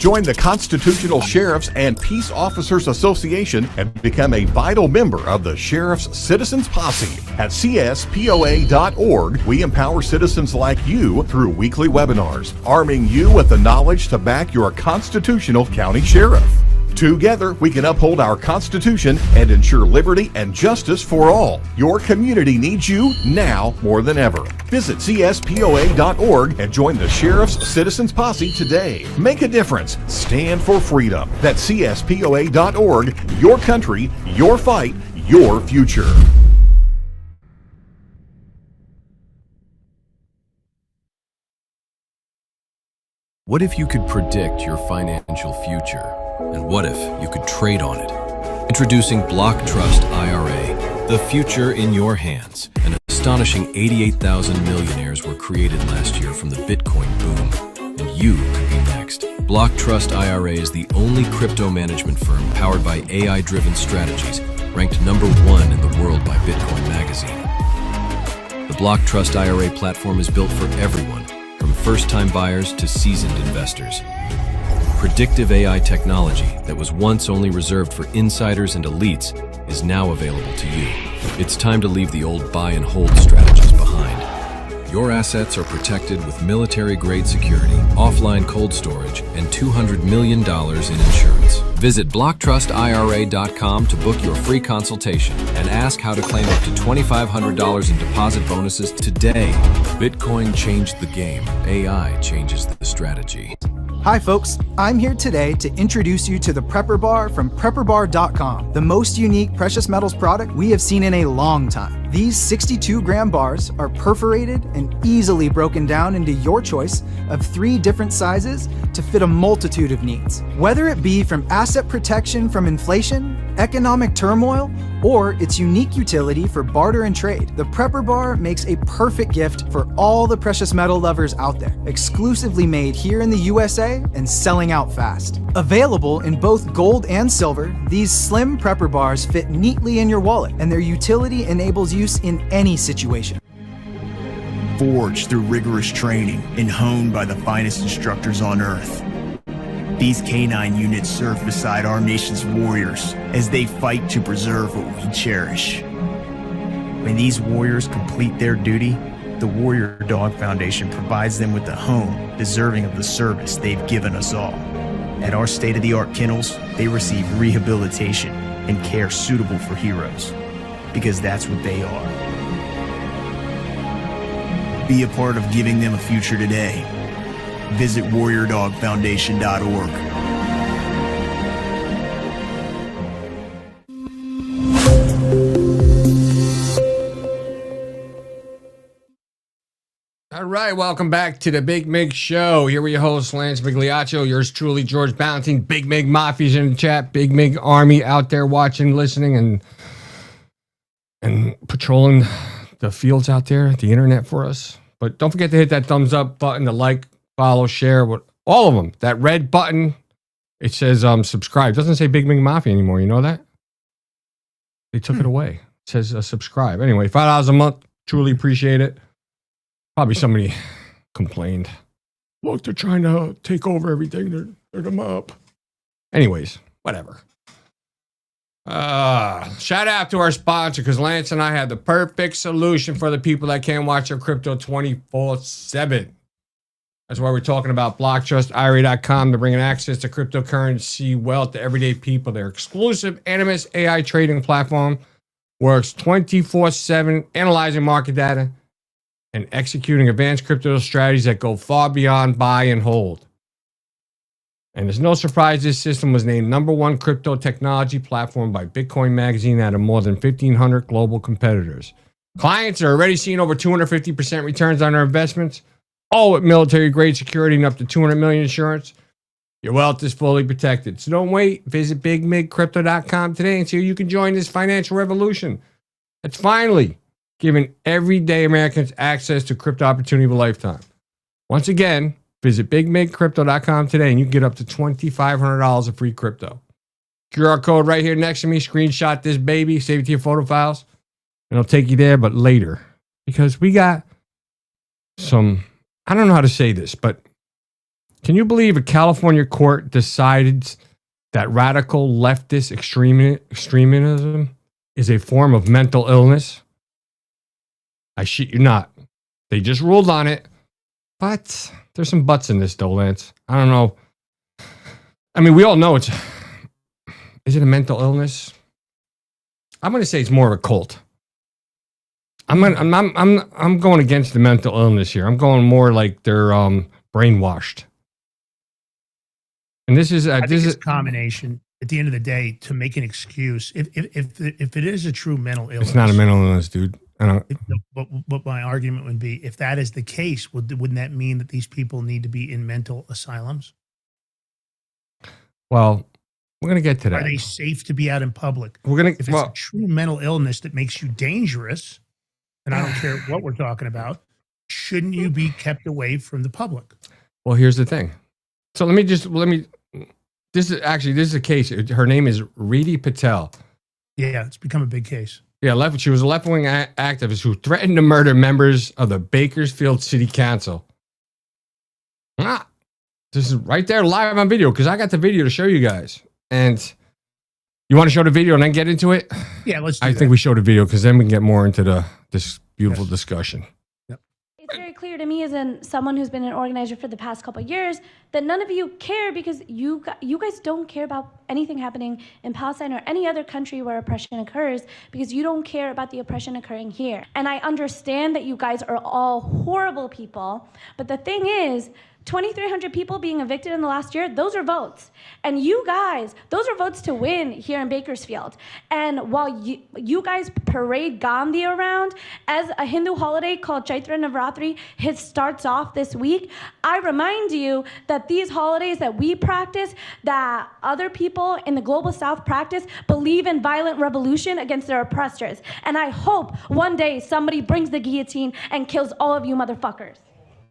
Join the Constitutional Sheriffs and Peace Officers Association and become a vital member of the Sheriff's Citizens Posse. At CSPOA.org, we empower citizens like you through weekly webinars, arming you with the knowledge to back your constitutional county sheriff. Together, we can uphold our Constitution and ensure liberty and justice for all. Your community needs you now more than ever. Visit CSPOA.org and join the Sheriff's Citizens Posse today. Make a difference. Stand for freedom. That's CSPOA.org. Your country, your fight, your future. What if you could predict your financial future? And what if you could trade on it? Introducing Block Trust IRA, the future in your hands. An astonishing 88,000 millionaires were created last year from the Bitcoin boom, and you could be next. Block Trust IRA is the only crypto management firm powered by AI-driven strategies, ranked #1 in the world by Bitcoin Magazine. The Block Trust IRA platform is built for everyone, from first-time buyers to seasoned investors. Predictive AI technology that was once only reserved for insiders and elites is now available to you. It's time to leave the old buy and hold strategies behind. Your assets are protected with military-grade security, offline cold storage, and $200 million in insurance. Visit BlockTrustIRA.com to book your free consultation and ask how to claim up to $2,500 in deposit bonuses today. Bitcoin changed the game. AI changes the strategy. Hi folks, I'm here today to introduce you to the Prepper Bar from PrepperBar.com, the most unique precious metals product we have seen in a long time. These 62-gram bars are perforated and easily broken down into your choice of 3 different sizes to fit a multitude of needs. Whether it be from asset protection from inflation, economic turmoil, or its unique utility for barter and trade, the Prepper Bar makes a perfect gift for all the precious metal lovers out there. Exclusively made here in the USA and selling out fast. Available in both gold and silver, these slim Prepper Bars fit neatly in your wallet, and their utility enables use in any situation. Forged through rigorous training and honed by the finest instructors on Earth, these canine units serve beside our nation's warriors as they fight to preserve what we cherish. When these warriors complete their duty, the Warrior Dog Foundation provides them with a home deserving of the service they've given us all. At our state-of-the-art kennels, they receive rehabilitation and care suitable for heroes, because that's what they are. Be a part of giving them a future today. Visit WarriorDogFoundation.org. All right, welcome back to the Big Mig Show. Here with your host, Lance Migliaccio. Yours truly, George Ballantine. Big Mig Mafia's in the chat. Big Mig Army out there watching, listening, and patrolling the fields out there, the internet for us. But don't forget to hit that thumbs up button, the like, follow, share, with all of them. That red button, it says subscribe. It doesn't say Big Mig Mafia anymore. You know that? They took it away. It says subscribe. Anyway, $5 a month. Truly appreciate it. Probably somebody complained. Look, they're trying to take over everything. They're them up. Anyways, whatever. Shout out to our sponsor, because Lance and I have the perfect solution for the people that can't watch their crypto 24/7. That's why we're talking about BlockTrustIRA.com. They're bringing access to cryptocurrency wealth to everyday people. Their exclusive Animus AI trading platform works 24/7, analyzing market data and executing advanced crypto strategies that go far beyond buy and hold. And there's no surprise this system was named #1 crypto technology platform by Bitcoin Magazine out of more than 1,500 global competitors. Clients are already seeing over 250% returns on their investments, all with military-grade security and up to $200 million insurance. Your wealth is fully protected. So don't wait. Visit BigMigCrypto.com today and see how you can join this financial revolution that's finally giving everyday Americans access to crypto opportunity of a lifetime. Once again, visit BigMigCrypto.com today and you can get up to $2,500 of free crypto. QR code right here next to me. Screenshot this baby. Save it to your photo files. And it'll take you there, but later. Because we got some, I don't know how to say this, but Can you believe a California court decided that radical leftist extremism is a form of mental illness? I shit you not. They just ruled on it. But there's some buts in this, though, Lance. I don't know. I mean, we all know it's... Is it a mental illness? I'm going to say it's more of a cult. I'm going against the mental illness here. I'm going more like they're brainwashed. And this is I think it's a combination. At the end of the day, to make an excuse, if it is a true mental illness, it's not a mental illness, dude. I don't. But my argument would be, if that is the case, wouldn't that mean that these people need to be in mental asylums? Well, we're gonna get to that. Are they safe to be out in public? If it's a true mental illness that makes you dangerous, and I don't care what we're talking about, shouldn't you be kept away from the public? Well, here's the thing. So let me. This is a case. Her name is Reedy Patel. Yeah, it's become a big case. Yeah, she was a left-wing activist who threatened to murder members of the Bakersfield City Council. This is right there live on video, because I got the video to show you guys. And you want to show the video and then get into it? Yeah, let's do I think we show the video, because then we can get more into this beautiful discussion. It's very clear to me, as someone who's been an organizer for the past couple of years, that none of you care, because you guys don't care about anything happening in Palestine or any other country where oppression occurs, because you don't care about the oppression occurring here. And I understand that you guys are all horrible people, but the thing is, 2,300 people being evicted in the last year, those are votes. And you guys, those are votes to win here in Bakersfield. And while you guys parade Gandhi around, as a Hindu holiday called Chaitra Navratri starts off this week, I remind you that these holidays that we practice, that other people in the global south practice, believe in violent revolution against their oppressors. And I hope one day somebody brings the guillotine and kills all of you motherfuckers.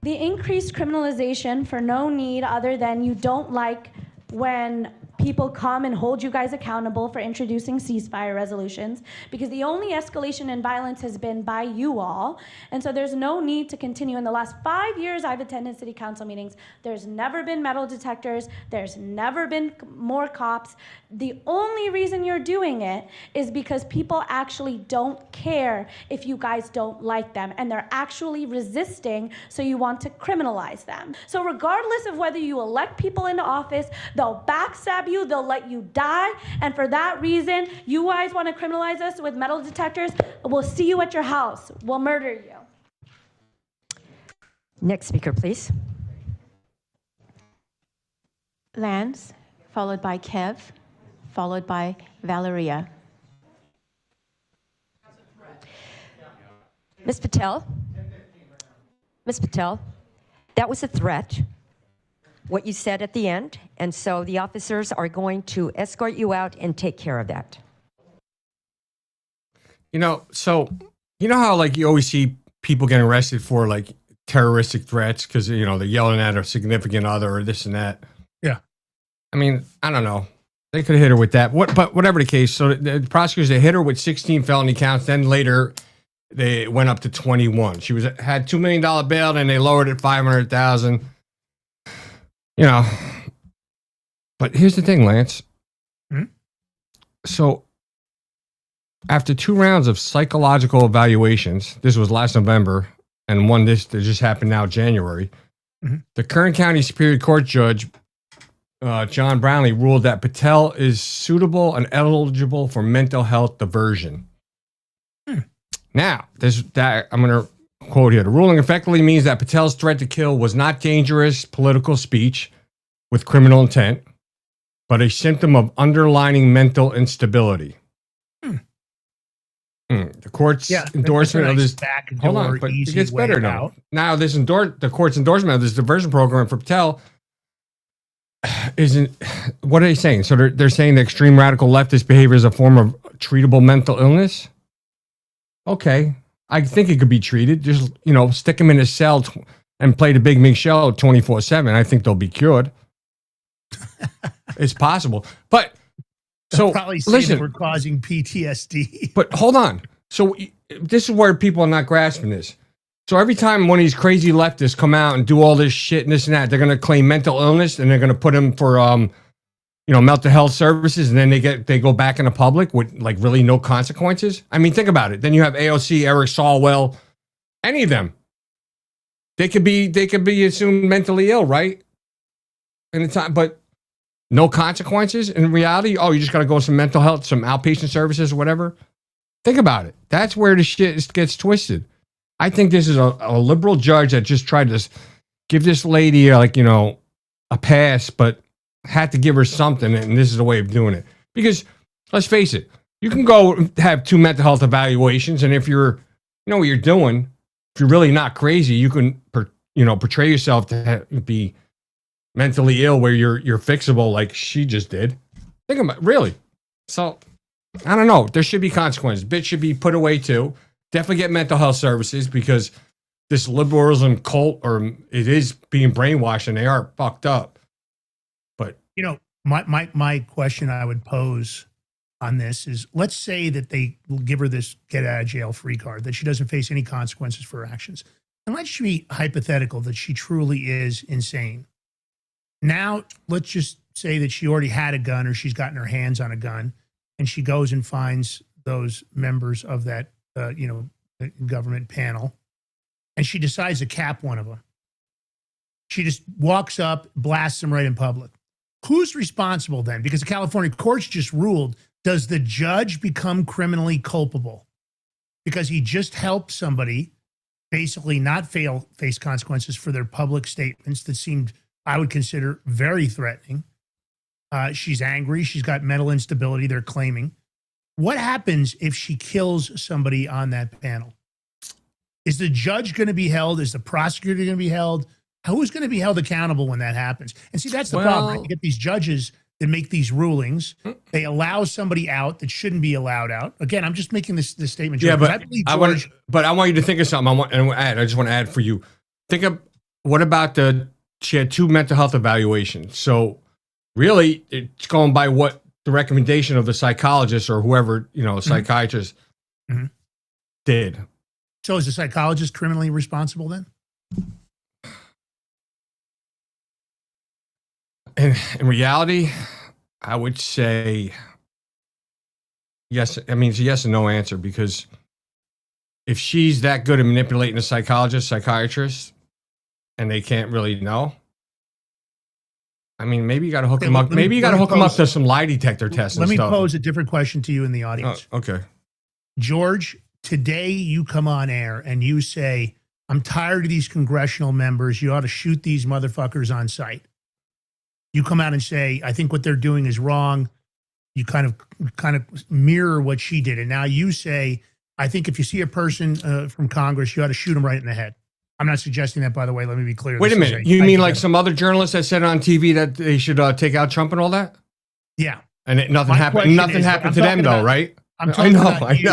The increased criminalization for no need other than you don't like when people come and hold you guys accountable for introducing ceasefire resolutions, because the only escalation in violence has been by you all. And so there's no need to continue. In the last 5 years I've attended city council meetings, there's never been metal detectors, there's never been more cops. The only reason you're doing it is because people actually don't care if you guys don't like them, and they're actually resisting, so you want to criminalize them. So regardless of whether you elect people into office, they'll backstab you, they'll let you die, and for that reason, you guys want to criminalize us with metal detectors, we'll see you at your house. We'll murder you. Next speaker, please. Lance, followed by Kev, followed by Valeria. Ms. Patel, that was a threat, what you said at the end, and so the officers are going to escort you out and take care of that. So you know how like you always see people getting arrested for like terroristic threats because they're yelling at a significant other or this and that. Yeah. I mean, I don't know. They could have hit her with that. But whatever the case, so the prosecutors, they hit her with 16 felony counts. Then later, they went up to 21. She had $2 million bail, and they lowered it $500,000. But here's the thing, Lance. Hmm? So after 2 rounds of psychological evaluations, this was last November, and one that just happened now, January, the Kern County Superior Court Judge, John Brownlee, ruled that Patel is suitable and eligible for mental health diversion. Now, I'm going to quote here. The ruling effectively means that Patel's threat to kill was not dangerous political speech with criminal intent, but a symptom of underlying mental instability. The court's endorsement of this. Hold on, but it gets better now. Now, the court's endorsement of this diversion program for Patel isn't. What are they saying? So they're saying the extreme radical leftist behavior is a form of treatable mental illness. Okay, I think it could be treated. Just stick them in a cell and play the Big Mig Show 24/7. I think they'll be cured. It's possible, but so probably listen, we're causing PTSD. But hold on. So this is where people are not grasping this. So every time one of these crazy leftists come out and do all this shit and this and that, they're going to claim mental illness and they're going to put him for, mental health services, and then they go back in the public with like really no consequences. I mean, think about it. Then you have AOC, Eric Swalwell, any of them. They could be assumed mentally ill, right? In the time, but no consequences in reality. Oh, you just got to go some mental health, some outpatient services or whatever. Think about it. That's where the shit gets twisted. I think this is a liberal judge that just tried to give this lady a pass, but had to give her something, and this is a way of doing it. Because let's face it, you can go have 2 mental health evaluations, and if you're, what you're doing, if you're really not crazy, you can, portray yourself to be mentally ill where you're fixable, like she just did. Think about it, really. So I don't know. There should be consequences. Bitch should be put away too. Definitely get mental health services because this liberalism cult, or it is being brainwashed, and they are fucked up. But my question I would pose on this is, let's say that they give her this get out of jail free card, that she doesn't face any consequences for her actions. And let's be hypothetical that she truly is insane. Now, let's just say that she already had a gun, or she's gotten her hands on a gun, and she goes and finds those members of that, government panel, and she decides to cap one of them. She just walks up, blasts them right in public. Who's responsible then? Because the California courts just ruled, does the judge become criminally culpable? Because he just helped somebody basically not face consequences for their public statements that seemed, I would consider, very threatening. She's angry. She's got mental instability, they're claiming. What happens if she kills somebody on that panel? Is the judge going to be held? Is the prosecutor going to be held? Who's going to be held accountable when that happens? And see, that's the problem. Right? You get these judges that make these rulings. They allow somebody out that shouldn't be allowed out. Again, I'm just making this statement. Yeah, but I want you to think of something. I just want to add for you. Think of, what about she had 2 mental health evaluations. So really, it's going by what the recommendation of the psychologist or whoever, psychiatrist did. So is the psychologist criminally responsible then? In reality, I would say yes. I mean, it's a yes and no answer, because if she's that good at manipulating a psychiatrist, and they can't really know, I mean, maybe you got to hook them up. Maybe you got to hook them up to some lie detector tests. Let me pose a different question to you in the audience. Okay. George, today you come on air and you say, I'm tired of these congressional members. You ought to shoot these motherfuckers on sight. You come out and say, I think what they're doing is wrong. You kind of mirror what she did. And now you say, I think if you see a person from Congress, you ought to shoot them right in the head. I'm not suggesting that, by the way. Let me be clear. Wait a minute. You mean like some other journalists that said on TV that they should take out Trump and all that? Yeah. And nothing happened. Nothing happened to them, though, right? I'm talking about you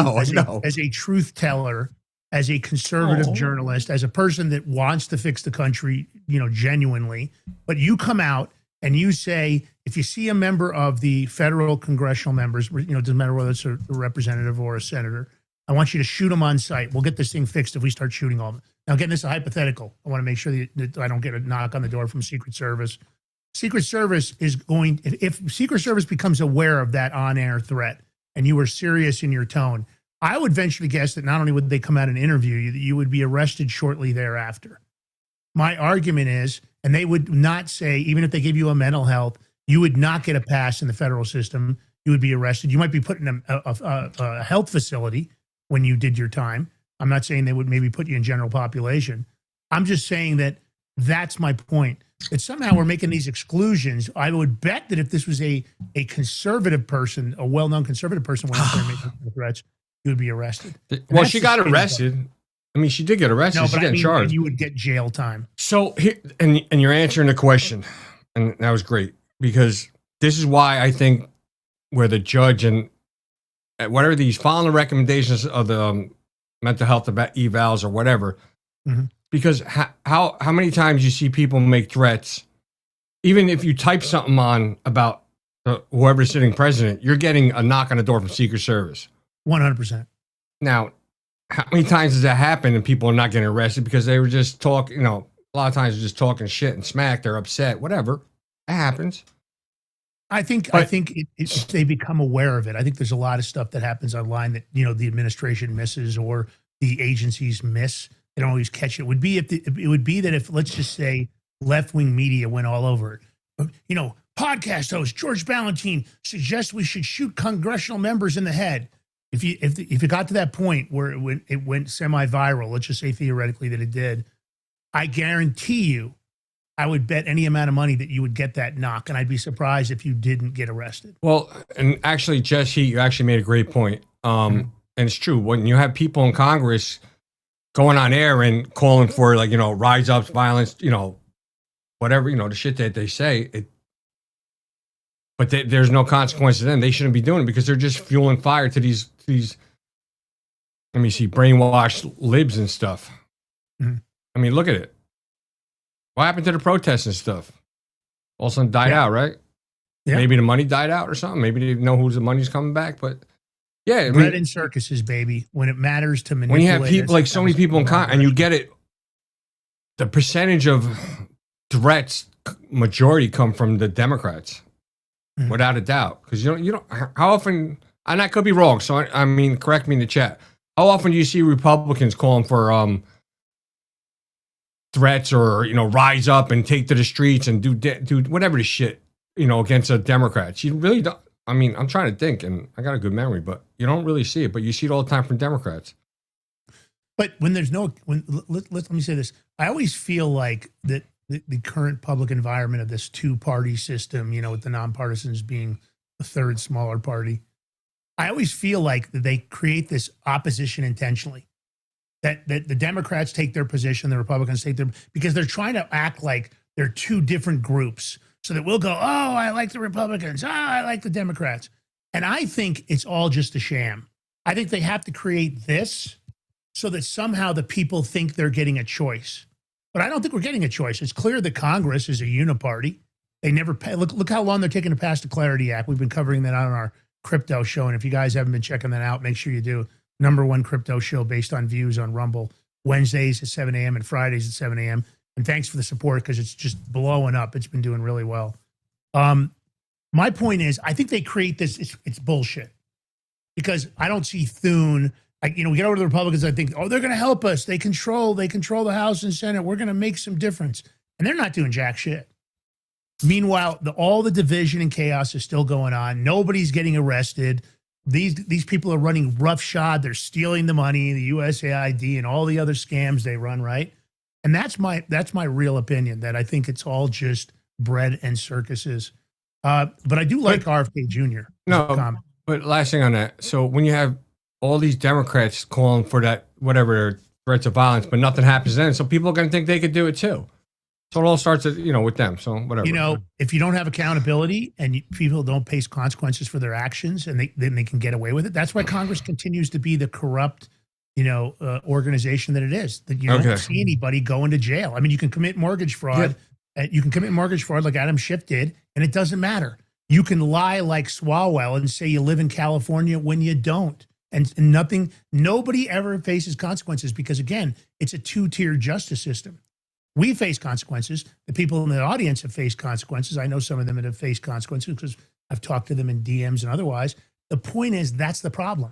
as a truth teller, as a conservative journalist, as a person that wants to fix the country, genuinely. But you come out and you say, if you see a member of the federal congressional members, doesn't matter whether it's a representative or a senator, I want you to shoot them on sight. We'll get this thing fixed if we start shooting all of them. Now, again, this is a hypothetical. I want to make sure that I don't get a knock on the door from Secret Service. Secret Service is going, if Secret Service becomes aware of that on-air threat and you were serious in your tone, I would venture to guess that not only would they come out and interview you, that you would be arrested shortly thereafter. My argument is, and they would not say, even if they give you a mental health, you would not get a pass in the federal system. You would be arrested. You might be put in a health facility when you did your time. I'm not saying they would maybe put you in general population. I'm just saying that that's my point. That somehow we're making these exclusions. I would bet that if this was a conservative person, a well-known conservative person, when they're making threats, you would be arrested. Well, she got arrested. I mean, she did get arrested. No, she got charged. You would get jail time. So, and you're answering the question, and that was great, because this is why I think where the judge and whatever these following the recommendations of the mental health evals or whatever, because how many times you see people make threats, even if you type something on about whoever's sitting president, you're getting a knock on the door from Secret Service. 100%. Now, how many times does that happen and people are not getting arrested because they were just talking, you know, a lot of times they're just talking shit and smack, they're upset, whatever. It happens. I think they become aware of it. I think there's a lot of stuff that happens online that, you know, the administration misses or the agencies miss. They don't always catch it. It would be if let's just say left-wing media went all over it. You know, podcast host George Ballantyne suggests we should shoot congressional members in the head. If it got to that point where it went semi-viral, let's just say theoretically that it did, I guarantee you, I would bet any amount of money that you would get that knock, and I'd be surprised if you didn't get arrested. Well, and actually, Jesse, you actually made a great point. And it's true. When you have people in Congress going on air and calling for, like, you know, rise up, violence, you know, whatever, you know, the shit that they say, but there's no consequence to them. They shouldn't be doing it because they're just fueling fire to these let me see, brainwashed libs and stuff. Mm-hmm. I mean, look at it. What happened to the protests and stuff? All of a sudden died out, right? Yeah. Maybe the money died out or something. Maybe they didn't know whose the money's coming back. But yeah, I mean, bread and circuses, baby. When it matters to manipulate. when you have people like so many people in and you get it, the percentage of threats, majority come from the Democrats, without a doubt. Because you don't. How often? And I could be wrong. So I mean, correct me in the chat. How often do you see Republicans calling for threats or, you know, rise up and take to the streets and do whatever the shit, you know, against the Democrats? You really don't. I mean, I'm trying to think, and I got a good memory, but you don't really see it. But you see it all the time from Democrats. But when there's no, let me say this. I always feel like that the current public environment of this two-party system, you know, with the nonpartisans being the third smaller party, I always feel like they create this opposition intentionally. That the Democrats take their position, the Republicans take their, because they're trying to act like they're two different groups so that we'll go, oh, I like the Republicans, I like the Democrats. And I think it's all just a sham. I think they have to create this so that somehow the people think they're getting a choice. But I don't think we're getting a choice. It's clear that Congress is a uniparty. They never pay. Look how long they're taking to pass the Clarity Act. We've been covering that on our crypto show. And if you guys haven't been checking that out, make sure you do. #1 crypto show based on views on Rumble, Wednesdays at 7 a.m. and Fridays at 7 a.m. And thanks for the support because it's just blowing up. It's been doing really well. My point is, I think they create this. It's bullshit because I don't see Thune. We get over to the Republicans. I think, oh, they're going to help us. They control the House and Senate. We're going to make some difference. And they're not doing jack shit. Meanwhile, all the division and chaos is still going on. Nobody's getting arrested. These people are running roughshod. They're stealing the money, the USAID, and all the other scams they run, right? And that's my real opinion, that I think it's all just bread and circuses. But I do like RFK Jr. No, but last thing on that. So when you have all these Democrats calling for that, whatever, threats of violence, but nothing happens then, so people are going to think they could do it too. So it all starts, with them. So whatever. If you don't have accountability and people don't face consequences for their actions, and then they can get away with it. That's why Congress continues to be the corrupt, organization that it is. That you don't see anybody going to jail. I mean, you can commit mortgage fraud. Yeah. You can commit mortgage fraud like Adam Schiff did, and it doesn't matter. You can lie like Swalwell and say you live in California when you don't. And nobody ever faces consequences because, again, it's a two-tier justice system. We face consequences. The people in the audience have faced consequences. I know some of them that have faced consequences because I've talked to them in DMs and otherwise. The point is, that's the problem.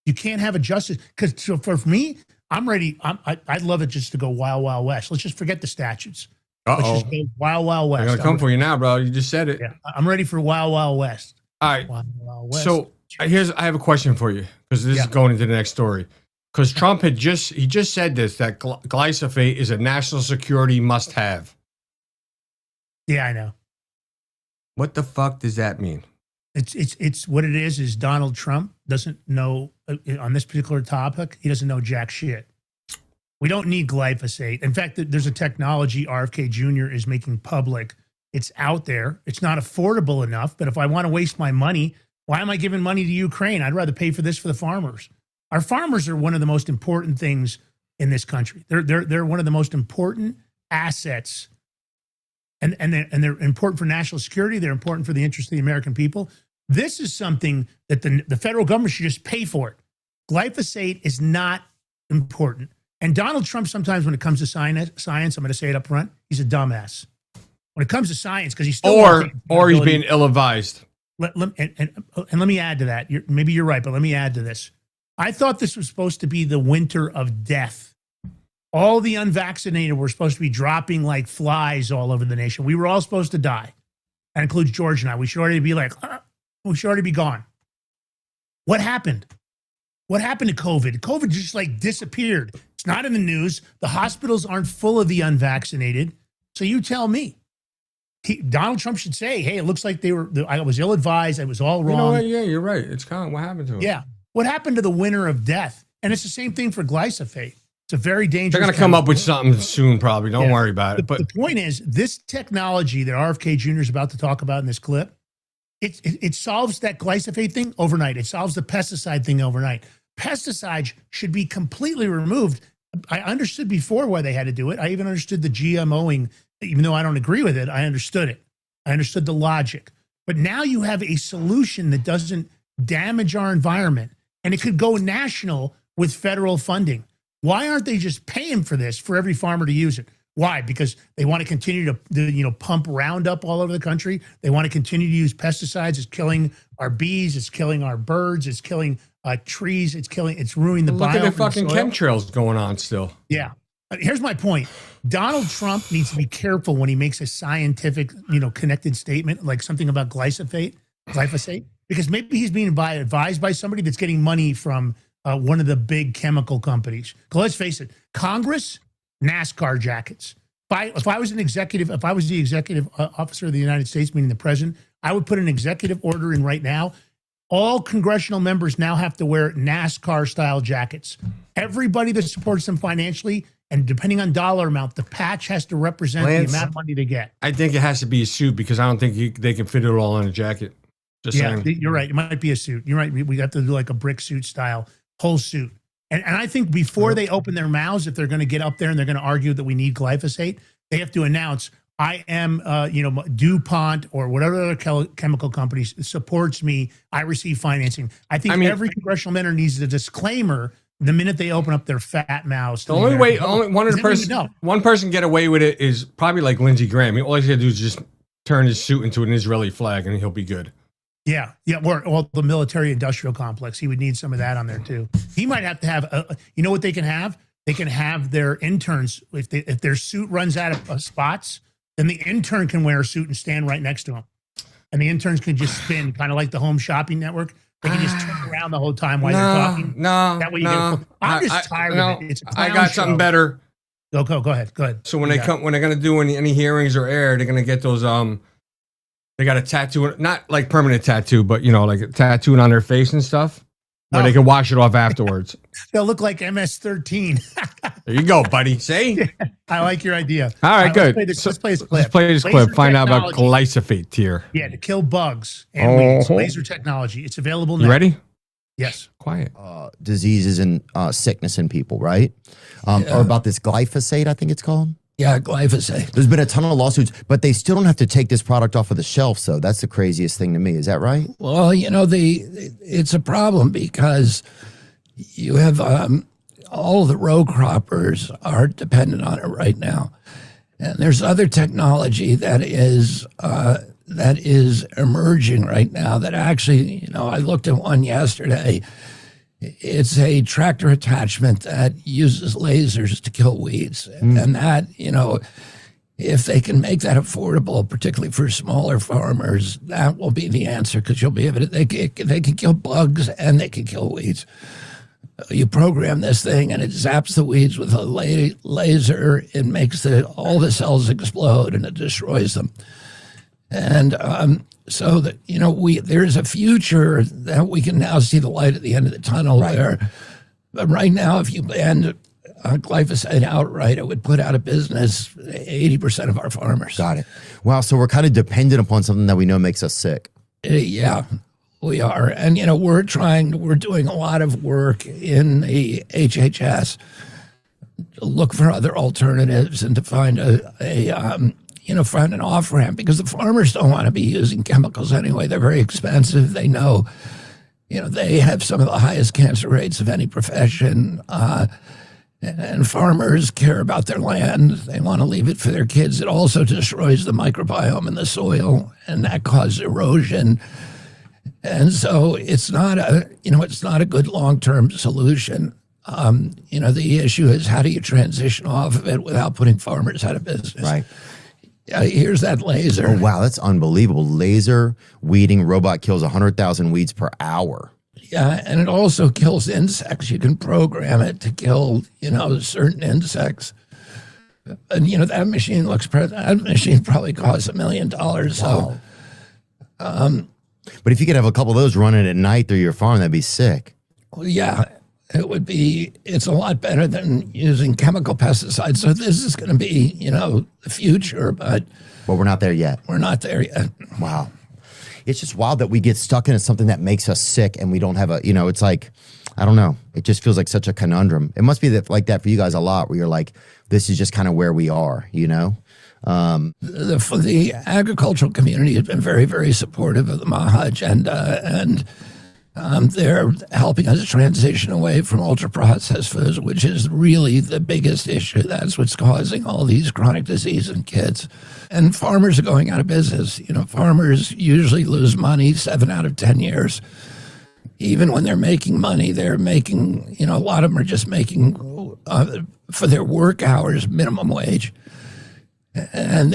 You can't have a justice. So for me, I'm ready. I'd love it just to go wild, wild west. Let's just forget the statutes. Let's just go wild, wild west. I'm going to come for you now, bro. You just said it. Yeah, I'm ready for wild, wild west. All right. Wild, wild west. So I have a question for you because this is going into the next story. Because Trump just said this, that glyphosate is a national security must-have. Yeah, I know. What the fuck does that mean? It's what it is Donald Trump doesn't know on this particular topic. He doesn't know jack shit. We don't need glyphosate. In fact, there's a technology RFK Jr. is making public. It's out there. It's not affordable enough. But if I want to waste my money, why am I giving money to Ukraine? I'd rather pay for this for the farmers. Our farmers are one of the most important things in this country. They're one of the most important assets, and they're important for national security. They're important for the interest of the American people. This is something that the federal government should just pay for it. Glyphosate is not important. And Donald Trump, sometimes when it comes to science, I'm going to say it up front, he's a dumbass. When it comes to science, because he's still or he's being ill-advised. And let me add to that. Maybe you're right, but let me add to this. I thought this was supposed to be the winter of death. All the unvaccinated were supposed to be dropping like flies all over the nation. We were all supposed to die. That includes George and I. We should already be we should already be gone. What happened? What happened to COVID? COVID just like disappeared. It's not in the news. The hospitals aren't full of the unvaccinated. So you tell me. Donald Trump should say, hey, it looks like I was ill-advised. I was all wrong. You know what? Yeah, you're right. It's kind of what happened to him. Yeah. What happened to the winner of death? And it's the same thing for glyphosate. It's a very dangerous. They're going to come up with something soon, probably. Don't worry about it. But the point is, this technology that RFK Jr. is about to talk about in this clip, it solves that glyphosate thing overnight. It solves the pesticide thing overnight. Pesticides should be completely removed. I understood before why they had to do it. I even understood the GMOing. Even though I don't agree with it, I understood it. I understood the logic. But now you have a solution that doesn't damage our environment, and it could go national with federal funding. Why aren't they just paying for this for every farmer to use it? Why? Because they want to continue to pump Roundup all over the country. They want to continue to use pesticides. It's killing our bees. It's killing our birds. It's killing trees. It's ruining the biome. Look at the fucking chemtrails going on still. Yeah. Here's my point. Donald Trump needs to be careful when he makes a scientific, connected statement, like something about glyphosate, because maybe he's being advised by somebody that's getting money from one of the big chemical companies. Because let's face it, Congress, NASCAR jackets. If I was the executive officer of the United States, meaning the president, I would put an executive order in right now. All congressional members now have to wear NASCAR-style jackets. Everybody that supports them financially, and depending on dollar amount, the patch has to represent the amount of money they get. I think it has to be a suit because I don't think they can fit it all in a jacket. Just saying. You're right. It might be a suit. You're right. We have to do like a brick suit style, whole suit. And I think before they open their mouths, if they're going to get up there and they're going to argue that we need glyphosate, they have to announce, I am, DuPont or whatever other chemical company supports me. I receive financing. I think every congressional member needs a disclaimer the minute they open up their fat mouths. The only way, one person get away with it is probably like Lindsey Graham. All he's got to do is just turn his suit into an Israeli flag and he'll be good. Yeah. Or the military-industrial complex. He would need some of that on there too. He might have to have, you know what they can have? They can have their interns, if their suit runs out of spots, then the intern can wear a suit and stand right next to him. And the interns can just spin, kind of like the Home Shopping Network. They can just turn around the whole time while they're talking. That way you get I'm just tired of it. It's a clown I got something better. Go ahead. So when they're going to do any hearings or air, they're going to get those, they got a tattoo, not like permanent tattoo, but like a tattooed on their face and stuff. Where they can wash it off afterwards. They'll look like MS-13. There you go, buddy. See? I like your idea. All right, good. Let's play this clip. Let's play this clip. Find out about glyphosate here. Yeah, to kill bugs and weeds. Laser technology. It's available now. You ready? Yes. Quiet. Diseases and sickness in people, right? Or about this glyphosate, I think it's called. Yeah, glyphosate. There's been a ton of lawsuits, but they still don't have to take this product off of the shelf. So that's the craziest thing to me. Is that right? Well, it's a problem because you have all the row croppers are dependent on it right now, and there's other technology that is emerging right now. That actually, I looked at one yesterday. It's a tractor attachment that uses lasers to kill weeds. And that, if they can make that affordable, particularly for smaller farmers, that will be the answer because you'll be able to, they can kill bugs and they can kill weeds. You program this thing and it zaps the weeds with a laser. It makes all the cells explode and it destroys them. And so that, there's a future that we can now see the light at the end of the tunnel there. But right now, if you banned glyphosate outright, it would put out of business 80% of our farmers. Got it. Wow. So we're kind of dependent upon something that we know makes us sick. Yeah, we are. And, we're doing a lot of work in the HHS to look for other alternatives and to find find an off-ramp because the farmers don't want to be using chemicals anyway. They're very expensive. They know, they have some of the highest cancer rates of any profession. And farmers care about their land. They want to leave it for their kids. It also destroys the microbiome in the soil, and that causes erosion. And so it's not a good long-term solution. The issue is, how do you transition off of it without putting farmers out of business? Right. Here's that laser. Oh, wow, that's unbelievable. Laser weeding robot kills 100,000 weeds per hour. Yeah, and it also kills insects. You can program it to kill, certain insects. And, that machine probably costs $1 million. So, but if you could have a couple of those running at night through your farm, that'd be sick. Well, yeah, it's a lot better than using chemical pesticides. So this is going to be, the future, but we're not there yet. We're not there yet. Wow. It's just wild that we get stuck into something that makes us sick and we don't have it's like, I don't know. It just feels like such a conundrum. It must be like that for you guys a lot, where you're like, this is just kind of where we are, The agricultural community has been very, very supportive of the MAHA agenda, and they're helping us transition away from ultra-processed foods, which is really the biggest issue. That's what's causing all these chronic disease in kids. And farmers are going out of business. Farmers usually lose money 7 out of 10 years. Even when they're making money, they're making, a lot of them are just making, for their work hours, minimum wage. And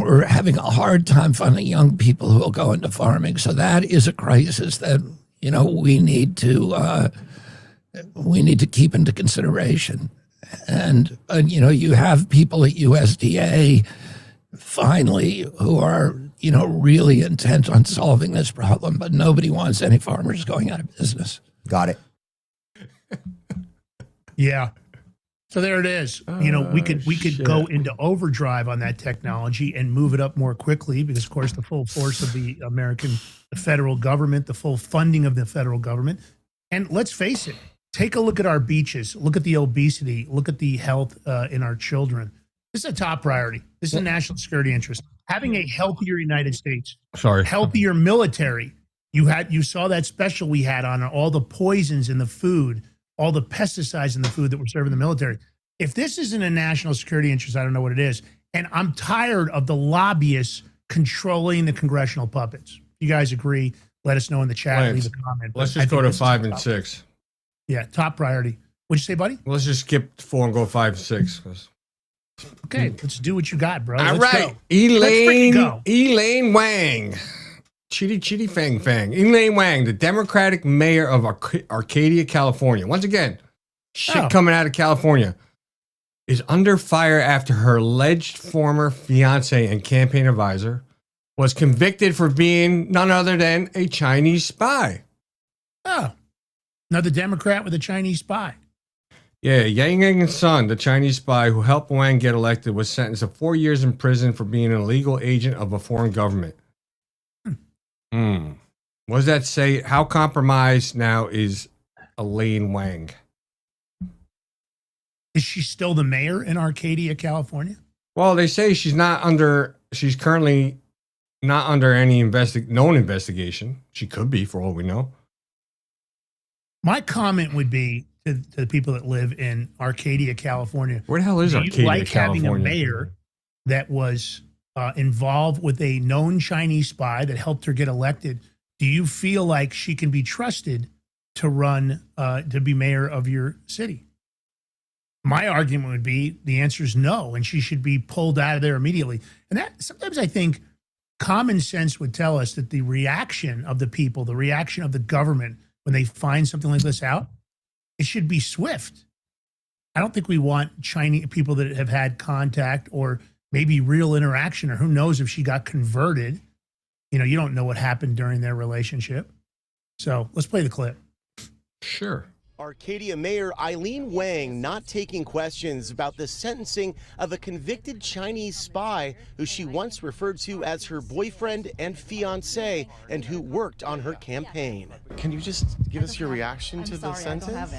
we're having a hard time finding young people who will go into farming. So that is a crisis that we need to keep into consideration. And you have people at USDA finally who are really intent on solving this problem, but nobody wants any farmers going out of business. Got it. Yeah. So there it is. We could go into overdrive on that technology and move it up more quickly, because, of course, the full force of the federal government, the full funding of the federal government. And let's face it, take a look at our beaches, look at the obesity, look at the health in our children. This is a top priority. This is a national security interest. Having a healthier United States, healthier military. You saw that special we had on all the poisons in the food, all the pesticides in the food that we're serving the military. If this isn't a national security interest, I don't know what it is. And I'm tired of the lobbyists controlling the congressional puppets. You guys agree? Let us know in the chat. Leave a comment. Let's just go to 5 and 6. Yeah, top priority. What'd you say, buddy? Let's just skip 4 and go 5 and 6. Okay, let's do what you got, bro. All Let's right. go. Elaine Wang. Chitty Fang Fang. Elaine Wang, the Democratic mayor of Arcadia, California. Once again, shit coming out of California, is under fire after her alleged former fiance and campaign advisor was convicted for being none other than a Chinese spy. Oh, another Democrat with a Chinese spy. Yeah, Yang Yang's son, the Chinese spy who helped Wang get elected, was sentenced to 4 years in prison for being an illegal agent of a foreign government. What does that say? How compromised now is Elaine Wang? Is she still the mayor in Arcadia, California? Well, they say she's currently not under any known investigation. She could be, for all we know. My comment would be to the people that live in Arcadia, California. Where the hell is Arcadia, like California? Having a mayor that was involved with a known Chinese spy that helped her get elected? Do you feel like she can be trusted to run, to be mayor of your city? My argument would be the answer is no, and she should be pulled out of there immediately. And that sometimes I think common sense would tell us that the reaction of the people, the reaction of the government when they find something like this out, it should be swift. I don't think we want Chinese people that have had contact or maybe real interaction, or who knows if she got converted. You don't know what happened during their relationship. So let's play the clip. Sure. Arcadia Mayor Elaine Wang not taking questions about the sentencing of a convicted Chinese spy who she once referred to as her boyfriend and fiance and who worked on her campaign. Can you just give us your reaction to the sentence?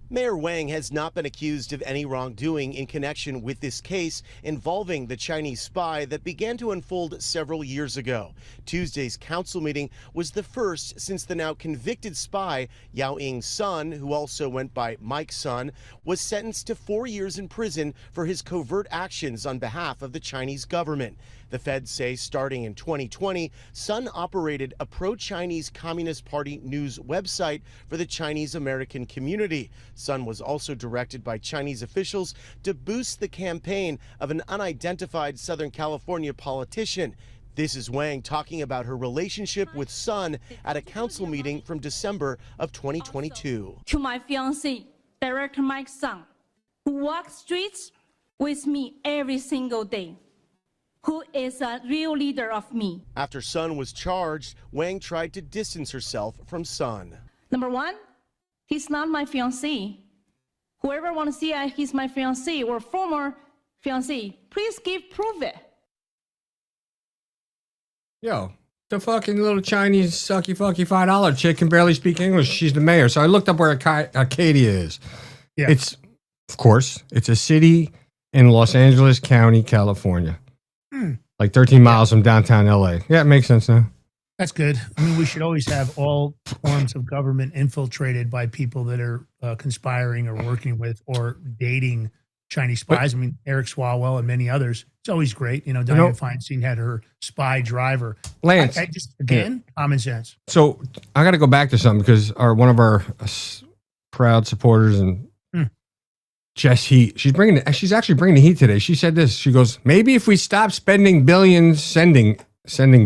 Mayor Wang has not been accused of any wrongdoing in connection with this case involving the Chinese spy that began to unfold several years ago. Tuesday's council meeting was the first since the now convicted spy, Yao Ying's son, who also went by Mike's son, was sentenced to 4 years in prison for his covert actions on behalf of the Chinese government. The feds say starting in 2020, Sun operated a pro-Chinese Communist Party news website for the Chinese American community. Sun was also directed by Chinese officials to boost the campaign of an unidentified Southern California politician. This is Wang talking about her relationship with Sun at a council meeting from December of 2022. To my fiancé, Director Mike's son, who walks streets with me every single day, who is a real leader of me. After Sun was charged, Wang tried to distance herself from Sun. Number one, he's not my fiancé. Whoever wants to see he's my fiancé or former fiancé, please prove it. Yo, the fucking little Chinese sucky fucky $5 chick can barely speak English. She's the mayor. So I looked up where Acadia is. Yeah. It's, of course, it's a city in Los Angeles County, California. Like 13 miles from downtown LA. Yeah, it makes sense now. That's good. I mean, we should always have all forms of government infiltrated by people that are conspiring or working with or dating Chinese spies. I mean, Eric Swalwell and many others. It's always great. You know, Dianne Feinstein had her spy driver. Lance. I just, again, common sense. So I got to go back to something because one of our proud supporters and Jess Heat, she's actually bringing the heat today. She said this. She goes, maybe if we stop spending billions, sending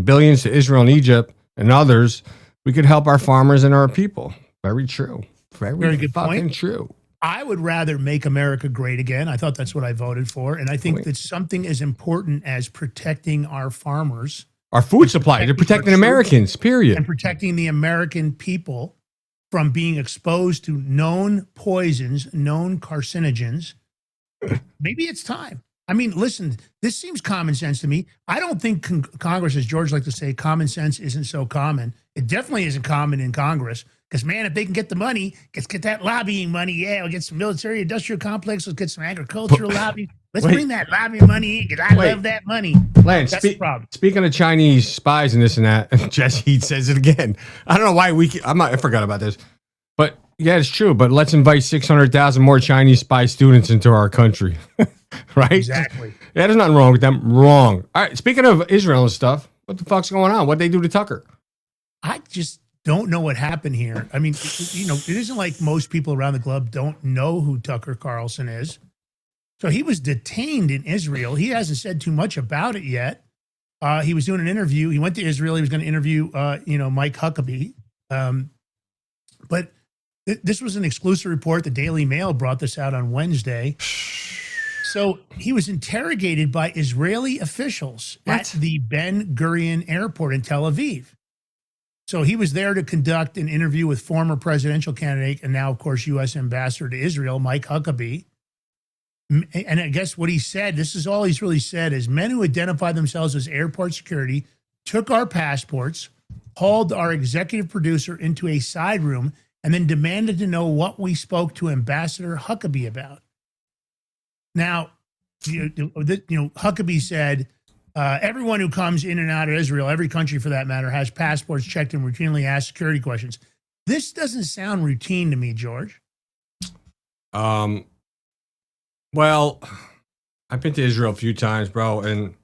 billions to Israel and Egypt and others, we could help our farmers and our people. Very true. Very good fucking point. True. I would rather make America great again. I thought that's what I voted for. And I think that something as important as protecting our farmers, our food supply, they're protecting Americans, period. And protecting the American people from being exposed to known poisons, known carcinogens. Maybe it's time. I mean, listen, this seems common sense to me. I don't think Congress, as George likes to say, common sense isn't so common. It definitely isn't common in Congress because, man, if they can get the money, let's get that lobbying money. Yeah, we'll get some military industrial complex. Let's get some agricultural lobbying. Let's bring that lobbying money in because I love that money. Lance, that's the problem. Speaking of Chinese spies and this and that, Jess Heat says it again. I don't know why I forgot about this. But yeah, it's true. But let's invite 600,000 more Chinese spy students into our country. Right? Exactly. Yeah, there's nothing wrong with them. Wrong. All right. Speaking of Israel and stuff, what the fuck's going on? What'd they do to Tucker? I just don't know what happened here. I mean, it isn't like most people around the globe don't know who Tucker Carlson is. So he was detained in Israel. He hasn't said too much about it yet. He was doing an interview. He went to Israel. He was going to interview, Mike Huckabee. But this was an exclusive report. The Daily Mail brought this out on Wednesday. So he was interrogated by Israeli officials at the Ben Gurion Airport in Tel Aviv. So he was there to conduct an interview with former presidential candidate and now, of course, U.S. ambassador to Israel, Mike Huckabee. And I guess what he said, this is all he's really said, is men who identify themselves as airport security took our passports, hauled our executive producer into a side room, and then demanded to know what we spoke to Ambassador Huckabee about. Now, Huckabee said, everyone who comes in and out of Israel, every country for that matter, has passports checked and routinely asked security questions. This doesn't sound routine to me, George. Well, I've been to Israel a few times, bro, and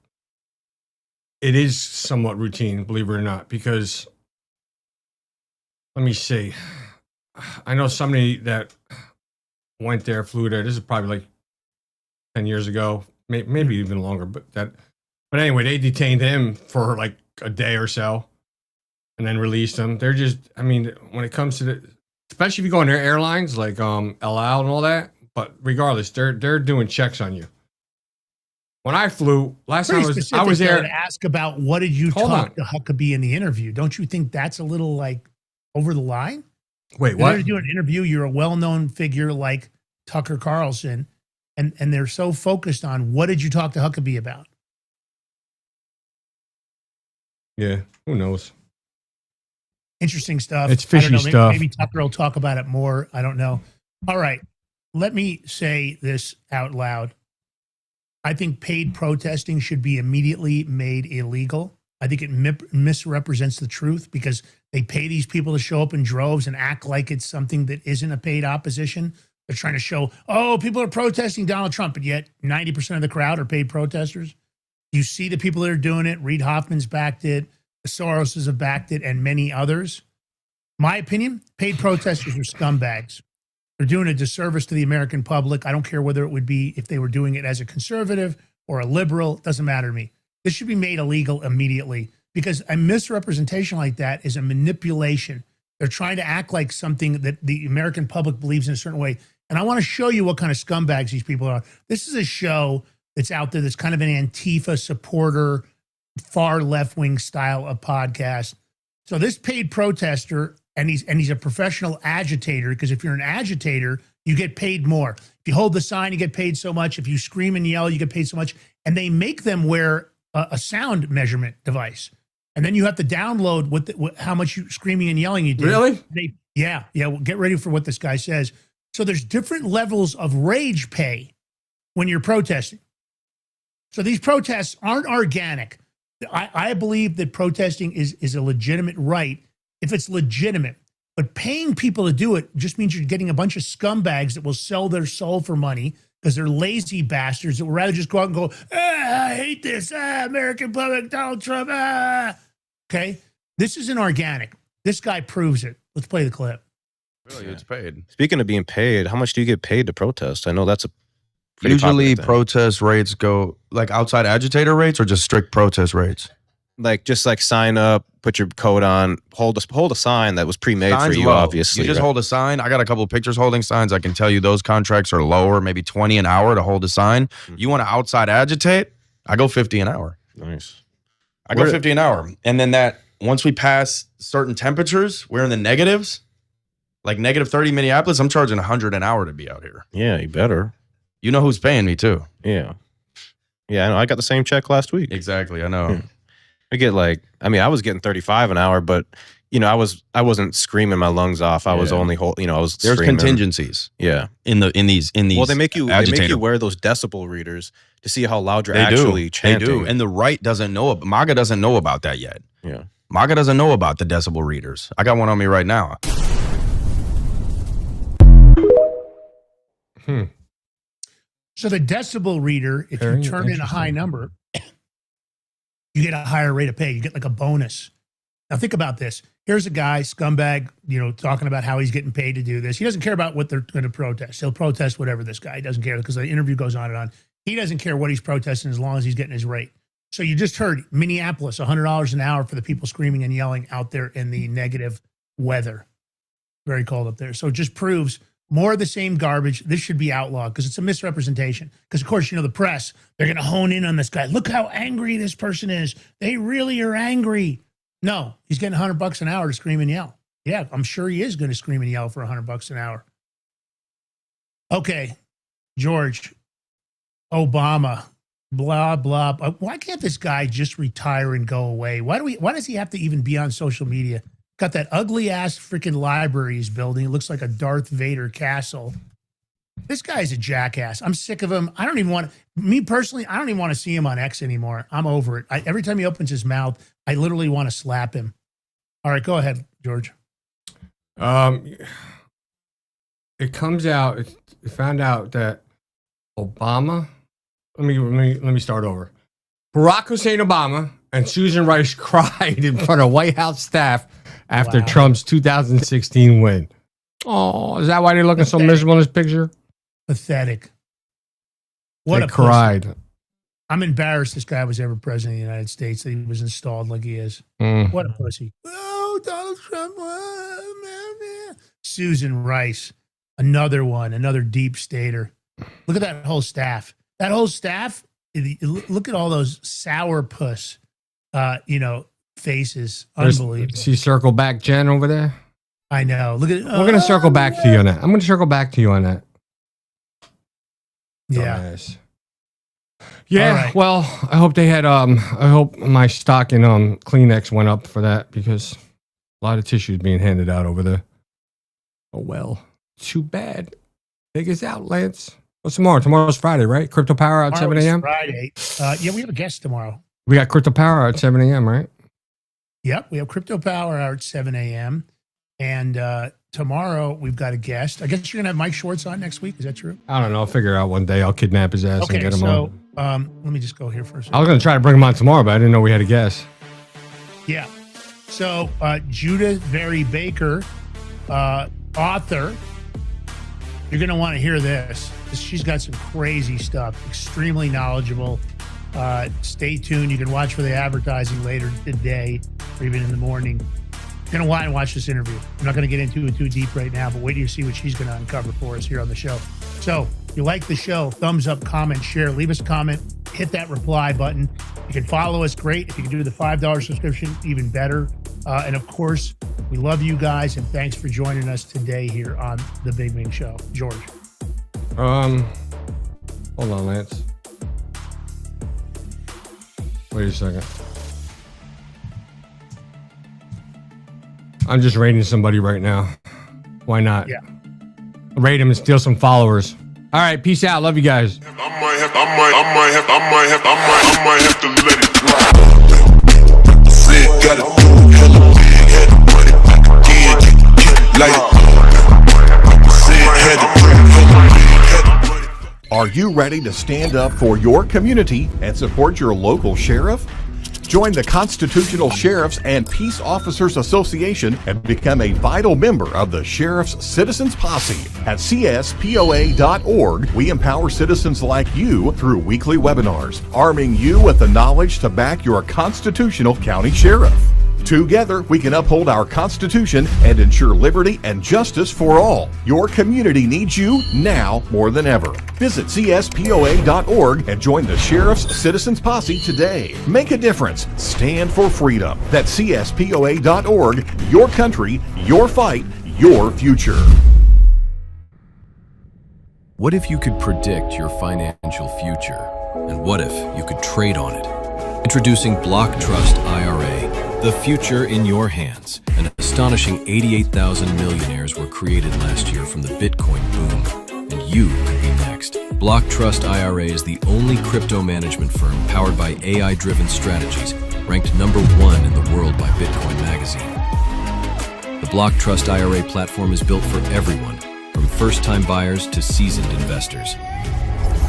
it is somewhat routine, believe it or not, because let me see. I know somebody that went there, flew there. This is probably like 10 years ago, maybe even longer, but anyway, they detained him for like a day or so and then released him. They're just, I mean, when it comes to especially if you go on their airlines like El Al and all that, but regardless, they're doing checks on you. When I flew last time, I was there to ask about what did you talk to Huckabee in the interview. Don't you think that's a little like over the line? Wait, what? You're doing an interview. You're a well-known figure like Tucker Carlson, and they're so focused on what did you talk to Huckabee about? Yeah, who knows? Interesting stuff. It's fishy stuff. Maybe Tucker will talk about it more. I don't know. All right. Let me say this out loud. I think paid protesting should be immediately made illegal. I think it misrepresents the truth because they pay these people to show up in droves and act like it's something that isn't a paid opposition. They're trying to show, oh, people are protesting Donald Trump, but yet 90% of the crowd are paid protesters. You see the people that are doing it. Reid Hoffman's backed it. The Soroses have backed it, and many others. My opinion, paid protesters are scumbags. They're doing a disservice to the American public. I don't care whether it would be if they were doing it as a conservative or a liberal. It doesn't matter to me. This should be made illegal immediately because a misrepresentation like that is a manipulation. They're trying to act like something that the American public believes in a certain way. And I want to show you what kind of scumbags these people are. This is a show that's out there that's kind of an Antifa supporter, far left-wing style of podcast. So this paid protester, and he's a professional agitator, because if you're an agitator, you get paid more. If you hold the sign, you get paid so much. If you scream and yell, you get paid so much. And they make them wear a sound measurement device. And then you have to download how much screaming and yelling you did. Really? Yeah. Well, get ready for what this guy says. So there's different levels of rage pay when you're protesting. So these protests aren't organic. I believe that protesting is a legitimate right if it's legitimate. But paying people to do it just means you're getting a bunch of scumbags that will sell their soul for money because they're lazy bastards that would rather just go out and go, I hate this, American public, Donald Trump, Okay? This isn't organic. This guy proves it. Let's play the clip. Really, it's paid. Speaking of being paid, how much do you get paid to protest? I know that's a pretty Usually popular thing. protest rates go like outside agitator rates or just strict protest rates? Like just like sign up, put your coat on, hold a sign that was pre-made for Signs you, low. obviously. You just right? hold a sign. I got a couple of pictures holding signs. I can tell you those contracts are lower, maybe 20 an hour to hold a sign. You want to outside agitate? I go 50 an hour. Nice. I go 50 an hour. And then that once we pass certain temperatures, we're in the negatives. Like negative 30 Minneapolis, I'm charging 100 an hour to be out here. Yeah, you better. You know who's paying me too. Yeah. Yeah, I know. I got the same check last week. Exactly, I know. Yeah. I get I was getting 35 an hour, but I wasn't screaming my lungs off. I was only I was There's screaming. contingencies. Yeah. In these Well, they make you wear those decibel readers to see how loud you're actually chanting. They do. And the right doesn't know. MAGA doesn't know about that yet. Yeah. MAGA doesn't know about the decibel readers. I got one on me right now. So the decibel reader, if you turn in a high number, you get a higher rate of pay. You get like a bonus. Now think about this. Here's a guy, scumbag, talking about how he's getting paid to do this. He doesn't care about what they're going to protest. He'll protest whatever this guy doesn't care because the interview goes on and on. He doesn't care what he's protesting as long as he's getting his rate. So you just heard Minneapolis, $100 an hour for the people screaming and yelling out there in the negative weather. Very cold up there. So it just proves more of the same garbage. This should be outlawed because it's a misrepresentation. Because, of course, the press, they're going to hone in on this guy. Look how angry this person is. They really are angry. No, he's getting $100 an hour to scream and yell. Yeah, I'm sure he is going to scream and yell for $100 an hour. Okay, George, Obama, blah, blah. Why can't this guy just retire and go away? Why does he have to even be on social media? Got that ugly ass freaking library he's building. It looks like a Darth Vader castle. This guy's a jackass. I'm sick of him. I don't even want to see him on X anymore. I'm over it. Every time he opens his mouth, I literally want to slap him. All right, go ahead, George. It comes out. It found out that Obama. Let me start over. Barack Hussein Obama and Susan Rice cried in front of White House staff after Trump's 2016 win. Oh, is that why they're looking so miserable in this picture? Pathetic. They cried. I'm embarrassed this guy was ever president of the United States, that he was installed like he is. What a pussy. Oh, Donald Trump. Susan Rice, another deep stater. Look at that whole staff. That whole staff, look at all those sourpuss, faces. Unbelievable. See circle back Jen over there? I know. Look at We're going to circle back to you on that. I'm going to circle back to you on that. Yeah. Dumbass. Yeah, right. Well, I hope they had, I hope my stock in Kleenex went up for that because a lot of tissue is being handed out over there. Oh, well, too bad. Take us out, Lance. What's tomorrow? Tomorrow's Friday, right? Crypto Power at 7 a.m.? Friday. Yeah, we have a guest tomorrow. We got Crypto Power at 7 a.m., right? Yep, we have Crypto Power at 7 a.m. And tomorrow we've got a guest. I guess you're going to have Mike Schwartz on next week. Is that true? I don't know. I'll figure it out one day. I'll kidnap his ass and get him on. Let me just go here for a second. I was going to try to bring him on tomorrow, but I didn't know we had a guest. Yeah. So Judith Very Baker, author, you're going to want to hear this. She's got some crazy stuff, extremely knowledgeable. Stay tuned. You can watch for the advertising later today or even in the morning. You're going to want to watch this interview. I'm not going to get into it too deep right now, but wait till you see what she's going to uncover for us here on the show. So if you like the show, thumbs up, comment, share, leave us a comment, hit that reply button. You can follow us, great. If you can do the $5 subscription, even better. And of course, we love you guys, and thanks for joining us today here on The Big Ming Show. George. Hold on, Lance. Wait a second. I'm just raiding somebody right now. Why not? Yeah. Raid him and steal some followers. All right, peace out. Love you guys. I might have to let it drop. Said gotta do hella big, had to put it again, like said had to put it hella big, had to put it. Are you ready to stand up for your community and support your local sheriff? Join the Constitutional Sheriffs and Peace Officers Association and become a vital member of the Sheriff's Citizens Posse. At cspoa.org, we empower citizens like you through weekly webinars, arming you with the knowledge to back your constitutional county sheriff. Together, we can uphold our Constitution and ensure liberty and justice for all. Your community needs you now more than ever. Visit cspoa.org and join the Sheriff's Citizens Posse today. Make a difference. Stand for freedom. That's cspoa.org. Your country, your fight, your future. What if you could predict your financial future? And what if you could trade on it? Introducing Block Trust IRA. The future in your hands. An astonishing 88,000 millionaires were created last year from the Bitcoin boom, and you could be next. Block Trust IRA is the only crypto management firm powered by AI-driven strategies, ranked #1 in the world by Bitcoin Magazine. The Block Trust IRA platform is built for everyone, from first-time buyers to seasoned investors.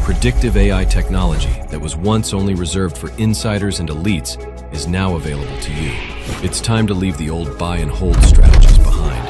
Predictive AI technology that was once only reserved for insiders and elites is now available to you. It's time to leave the old buy and hold strategies behind.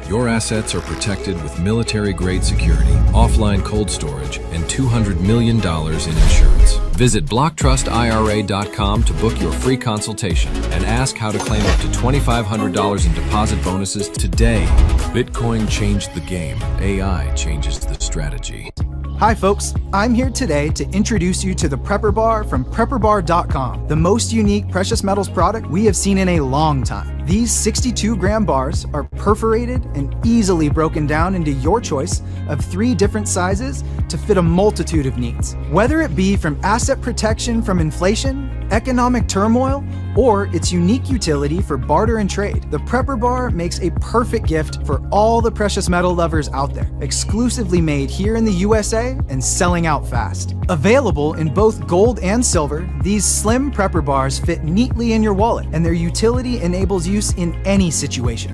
Your assets are protected with military-grade security, offline cold storage, and $200 million in insurance. Visit blocktrustira.com to book your free consultation and ask how to claim up to $2,500 in deposit bonuses today. Bitcoin changed the game. AI changes the strategy. Hi folks, I'm here today to introduce you to the Prepper Bar from PrepperBar.com, the most unique precious metals product we have seen in a long time. These 62-gram bars are perforated and easily broken down into your choice of 3 different sizes to fit a multitude of needs. Whether it be from asset protection from inflation, economic turmoil, or its unique utility for barter and trade, the Prepper Bar makes a perfect gift for all the precious metal lovers out there. Exclusively made here in the USA and selling out fast. Available in both gold and silver, these slim Prepper Bars fit neatly in your wallet, and their utility enables use in any situation.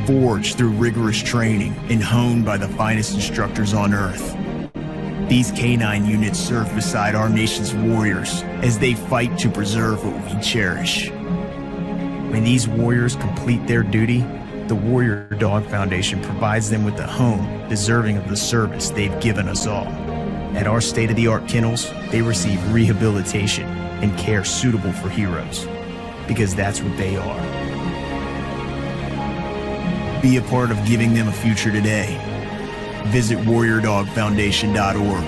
Forged through rigorous training and honed by the finest instructors on Earth. These K9 units serve beside our nation's warriors as they fight to preserve what we cherish. When these warriors complete their duty, the Warrior Dog Foundation provides them with a home deserving of the service they've given us all. At our state-of-the-art kennels, they receive rehabilitation and care suitable for heroes, because that's what they are. Be a part of giving them a future today. Visit warriordogfoundation.org.